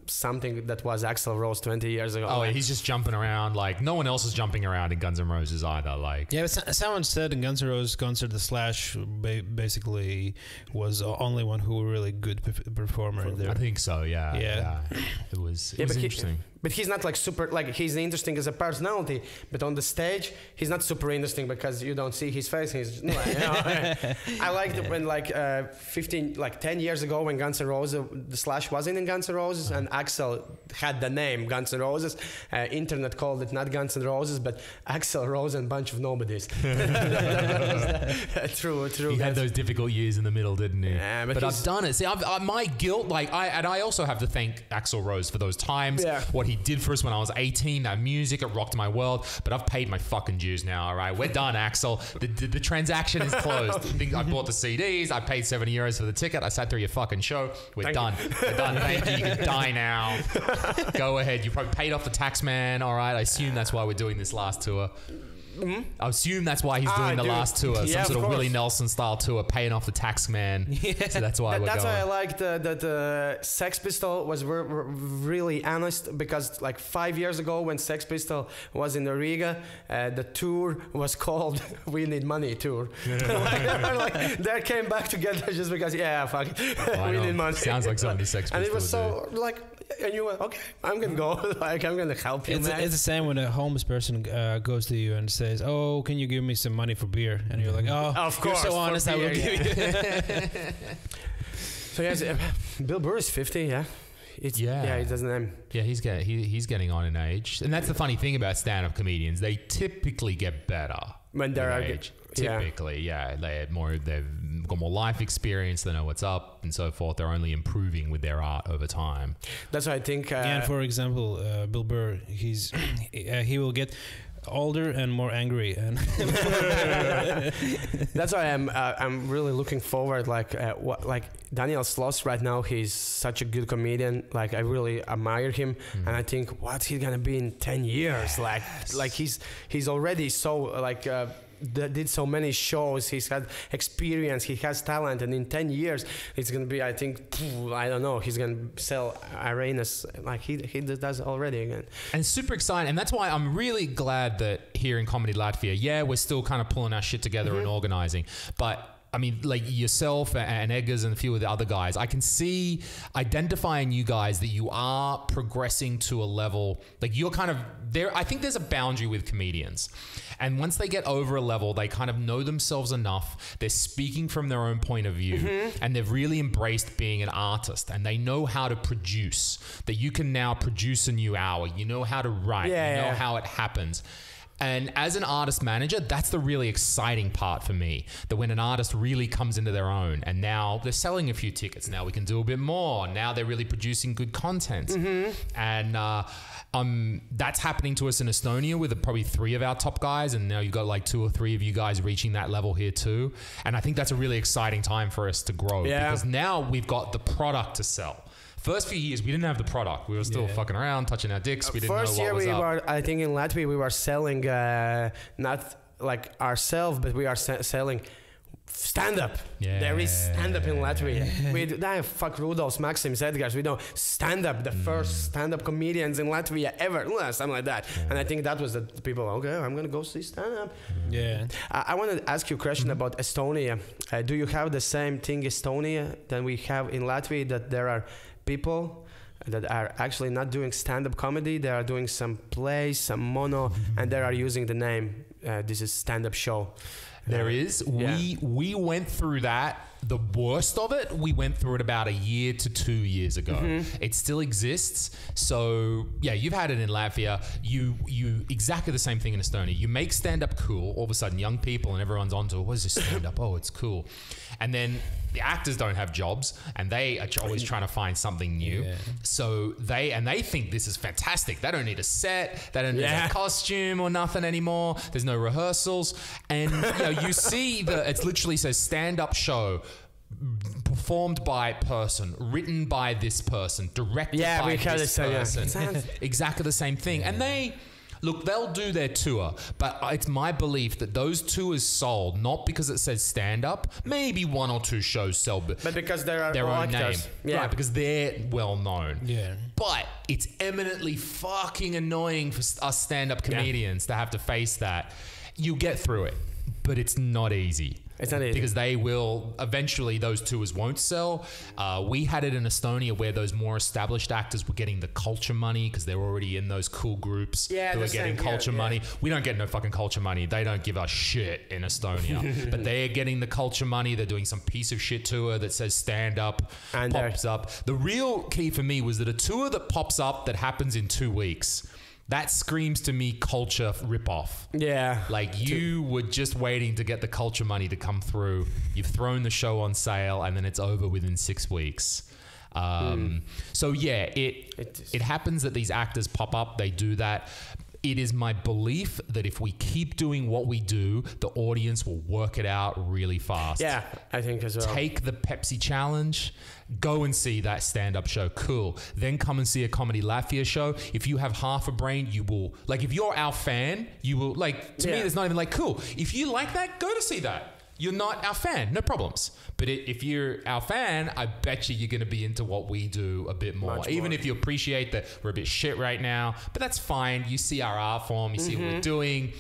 something that was Axl Rose 20 years ago. Oh, he's just jumping around. Like no one else is jumping around in Guns N' Roses either. Like Yeah, but someone said in Guns N' Roses concert, the Slash basically was the only one who were really good performer there. I think so. Yeah. It was interesting. But he's not like super, like he's interesting as a personality, but on the stage, he's not super interesting because you don't see his face. He's, I liked it when 10 years ago when Guns N' Roses, the Slash wasn't in Guns N' Roses and Axl had the name Guns N' Roses. Internet called it not Guns N' Roses, but Axl Rose and bunch of nobodies. True. He had those difficult years in the middle, didn't he? Yeah, but I've done it. See, my guilt, I also have to thank Axl Rose for those times. Yeah. What he did for us when I was 18, that music, it rocked my world. But I've paid my fucking dues now. All right, we're done, Axl. The transaction is closed. I bought the CDs. I paid 70 euros for the ticket. I sat through your fucking show. We're done. We're done. Thank you. You can die now. Go ahead. You probably paid off the tax man. All right. I assume that's why we're doing this last tour. Mm-hmm. I assume that's why he's doing the last tour, some sort of Willie Nelson style tour, paying off the tax man. So that's why that's going. why I liked that Sex Pistol was really honest, because like 5 years ago when Sex Pistol was in Riga, the tour was called "We Need Money" tour. They came back together just because fuck it, we need money. Sounds like something Sex Pistol. And it was so and you went, okay, I'm gonna go. I'm gonna help you. It's the same when a homeless person goes to you and says, "Oh, can you give me some money for beer?" And you're like, "Oh, of course, you're so honest, I will give you." So yes, Bill Burr is 50. Yeah. He doesn't. Yeah, he's getting on in age, and that's the funny thing about stand-up comedians. They typically get better when they're age. Typically, they've got more life experience. They know what's up and so forth. They're only improving with their art over time. That's why I think. And for example, Bill Burr, he will get older and more angry, and that's why I'm really looking forward. Like Daniel Sloss right now, he's such a good comedian. Like I really admire him, and I think what he's gonna be in 10 years. Like he's already so like. Did so many shows. He's had experience. He has talent, and in 10 years, it's gonna be. I think I don't know. He's gonna sell arenas like he does already again. And super exciting, and that's why I'm really glad that here in Comedy Latvia, we're still kind of pulling our shit together and organizing, but. I mean, like yourself and Eggers and a few of the other guys, I can see identifying you guys that you are progressing to a level, like you're kind of there. I think there's a boundary with comedians. And once they get over a level, they kind of know themselves enough. They're speaking from their own point of view, and they've really embraced being an artist, and they know how to produce, that you can now produce a new hour. You know how to write, you know how it happens. And as an artist manager, that's the really exciting part for me, that when an artist really comes into their own and now they're selling a few tickets, now we can do a bit more. Now they're really producing good content. And that's happening to us in Estonia with probably 3 of our top guys. And now you've got like 2 or 3 of you guys reaching that level here too. And I think that's a really exciting time for us to grow because now we've got the product to sell. First few years, we didn't have the product. We were still fucking around, touching our dicks. We didn't know what was up. First year, I think in Latvia, we were selling, not like ourselves, but we are selling stand-up. There is stand-up in Latvia. We fuck Rudolfs, Maxims, Edgars. We know stand-up, the first stand-up comedians in Latvia ever. Something like that. And I think that was the people, okay, I'm going to go see stand-up. I want to ask you a question about Estonia. Do you have the same thing Estonia than we have in Latvia, that there are people that are actually not doing stand-up comedy, they are doing some plays, some mono, and they are using the name, this is stand-up show. There is. We went through that. The worst of it, we went through it about 1 year to 2 years ago. It still exists. So you've had it in Latvia. You exactly the same thing in Estonia. You make stand-up cool. All of a sudden, young people and everyone's onto, what is this stand-up? Oh, it's cool. And then the actors don't have jobs, and they are always trying to find something new. So they think this is fantastic. They don't need a set. They don't need a costume or nothing anymore. There's no rehearsals. And you see it literally says stand-up show, performed by person, written by this person, directed by this person. Exactly the same thing. And they'll do their tour, but it's my belief that those tours sold not because it says stand-up. Maybe 1 or 2 shows sell, but because they're their own actors. Name, right? Because they're well known. But it's eminently fucking annoying for us stand-up comedians to have to face that. You get through it, but it's not easy. It's not easy. Because they will, eventually those tours won't sell. We had it in Estonia where those more established actors were getting the culture money because they were already in those cool groups who were getting culture money. We don't get no fucking culture money. They don't give us shit in Estonia. But they're getting the culture money. They're doing some piece of shit tour that says stand up, and pops up. The real key for me was that a tour that pops up that happens in 2 weeks, that screams to me culture ripoff. Like you were just waiting to get the culture money to come through. You've thrown the show on sale and then it's over within 6 weeks. So it happens that these actors pop up. They do that. It is my belief that if we keep doing what we do, the audience will work it out really fast. Yeah, I think as well. Take the Pepsi challenge, go and see that stand-up show. Cool. Then come and see a Comedy Latvia show. If you have half a brain, you will, like, if you're our fan, you will, like, to me, there's not even like, cool. If you like that, go to see that. You're not our fan, no problems. But if you're our fan, I bet you're going to be into what we do a bit more. Even if you appreciate that we're a bit shit right now, but that's fine. You see our art form, you see what we're doing,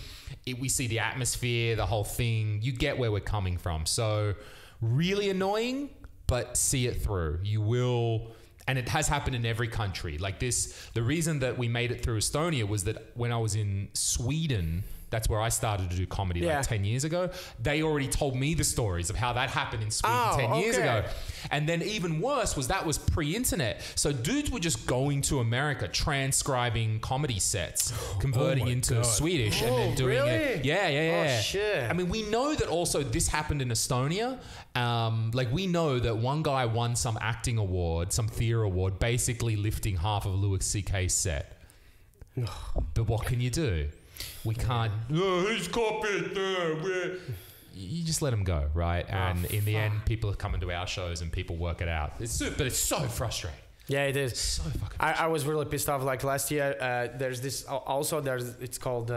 we see the atmosphere, the whole thing. You get where we're coming from. So really annoying, but see it through. You will... And it has happened in every country. Like this, the reason that we made it through Estonia was that when I was in Sweden That's where I started to do comedy like 10 years ago. They already told me the stories of how that happened in Sweden 10 years ago. And then even worse was that was pre-internet. So dudes were just going to America, transcribing comedy sets, converting into Swedish and then doing it. Yeah. Oh, shit. I mean, we know that also this happened in Estonia. Like we know that one guy won some acting award, some theatre award, basically lifting half of Louis C.K.'s set. But what can you do? We can't. He's copied. You just let him go, right? And in the end, people are coming to our shows and people work it out. But it's so frustrating. Yeah, it is. So fucking. I was really pissed off. Like last year, there's this. Also, it's called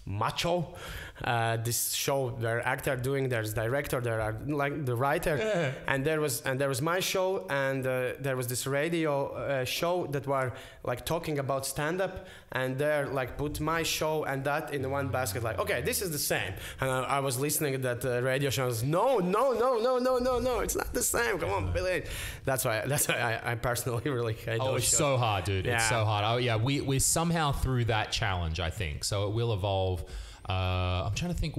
Macho. This show they're actor doing, there's director, there are like the writer, and there was my show, and there was this radio show that were like talking about stand-up, and they're like put my show and that in one basket, like okay, this is the same. And I was listening to that radio show. I was, no, it's not the same. Come on, Billy. That's why I personally really hate those it's shows. so hard, dude. It's so hard. Oh yeah, we're somehow through that challenge, I think. So it will evolve. I'm trying to think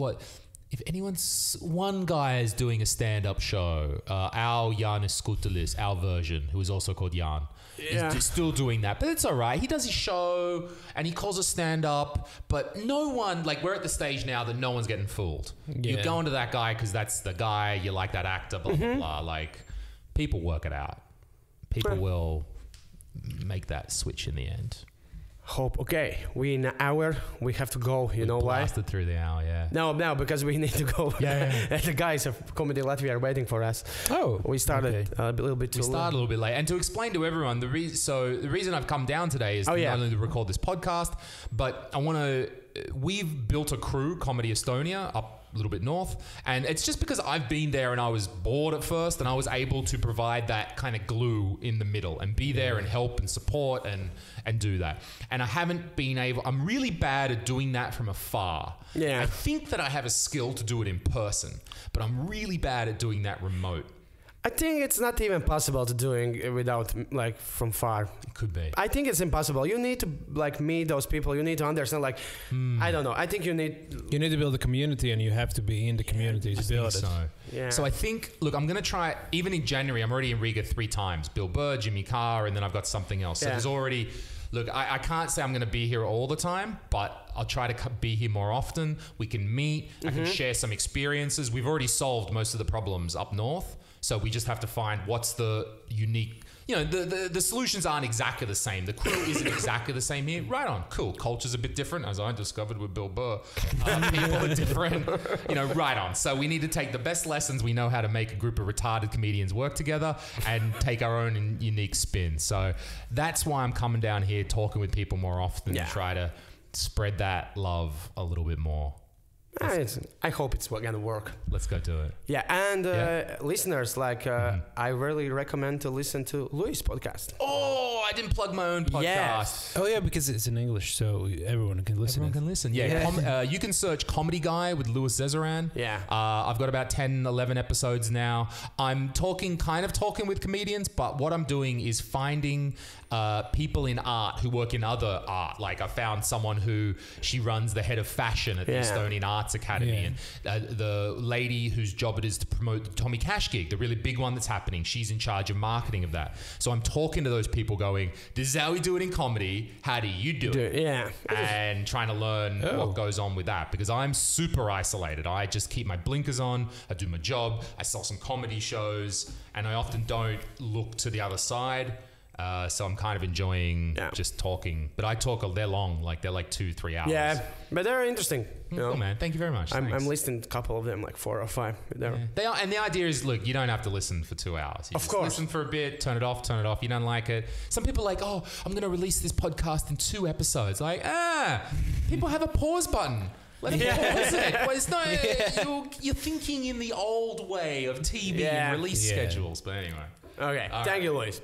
if one guy is doing a stand-up show, our Janis Skutelis, our version, who is also called Jan, is still doing that. But it's all right. He does his show and he calls a stand-up, but no one, like we're at the stage now that no one's getting fooled. You're going to that guy because that's the guy, you like that actor, blah, blah, blah. Like people work it out. People will make that switch in the end. Hope. Okay, we in an hour. We have to go. You know why? Blasted through the hour, yeah. No, because we need to go. Yeah. The guys of Comedy Latvia are waiting for us. Oh, we started a little bit too late. We started a little bit late. And to explain to everyone, the reason I've come down today is not only to record this podcast, but we've built a crew, Comedy Estonia, up a little bit north, and it's just because I've been there and I was bored at first, and I was able to provide that kind of glue in the middle and be there and help and support and do that. And I haven't been able. I'm really bad at doing that from afar. Yeah, I think that I have a skill to do it in person, but I'm really bad at doing that remote. I think it's not even possible to doing it without like from far. It could be. I think it's impossible. You need to like meet those people. You need to understand. Like, I don't know. I think you need to build a community, and you have to be in the community to build it. Yeah. So I think, look, I'm going to try. Even in January, I'm already in Riga 3 times. Bill Burr, Jimmy Carr, and then I've got something else. So there's already. Look, I can't say I'm going to be here all the time, but I'll try to be here more often. We can meet. I can share some experiences. We've already solved most of the problems up north. So we just have to find what's the unique, the solutions aren't exactly the same. The crew isn't exactly the same here. Right on. Cool. Culture's a bit different, as I discovered with Bill Burr. People are different, right on. So we need to take the best lessons. We know how to make a group of retarded comedians work together and take our own unique spin. So that's why I'm coming down here, talking with people more often to try to spread that love a little bit more. I hope it's gonna work. Let's go do it. Yeah, and listeners, like I really recommend to listen to Louis' podcast. Oh, I didn't plug my own podcast. Yes. Oh yeah, because it's in English, so everyone can listen. Everyone can listen. Yeah. You can search Comedy Guy with Louis Zezeran. Yeah. I've got about 10, 11 episodes now. I'm talking with comedians, but what I'm doing is finding people in art who work in other art. Like I found someone she runs the head of fashion at the Estonian Arts Academy, and the lady whose job it is to promote the Tommy Cash gig, the really big one that's happening. She's in charge of marketing of that. So I'm talking to those people going, this is how we do it in comedy. How do you do it? Yeah. And trying to learn what goes on with that, because I'm super isolated. I just keep my blinkers on. I do my job. I sell some comedy shows, and I often don't look to the other side. So I'm kind of enjoying just talking, but I talk. They're long, they're like 2-3 hours. Yeah, but they're interesting. Cool, man. Thank you very much. I'm listening to a couple of them, like 4 or 5. They are, and the idea is, look, you don't have to listen for 2 hours. You of course, listen for a bit, turn it off. You don't like it. Some people are like, oh, I'm going to release this podcast in 2 episodes. Like, people have a pause button. Let's pause it. Well, it's not. You're thinking in the old way of TV and release schedules. But anyway. Okay. Thank you, Louis.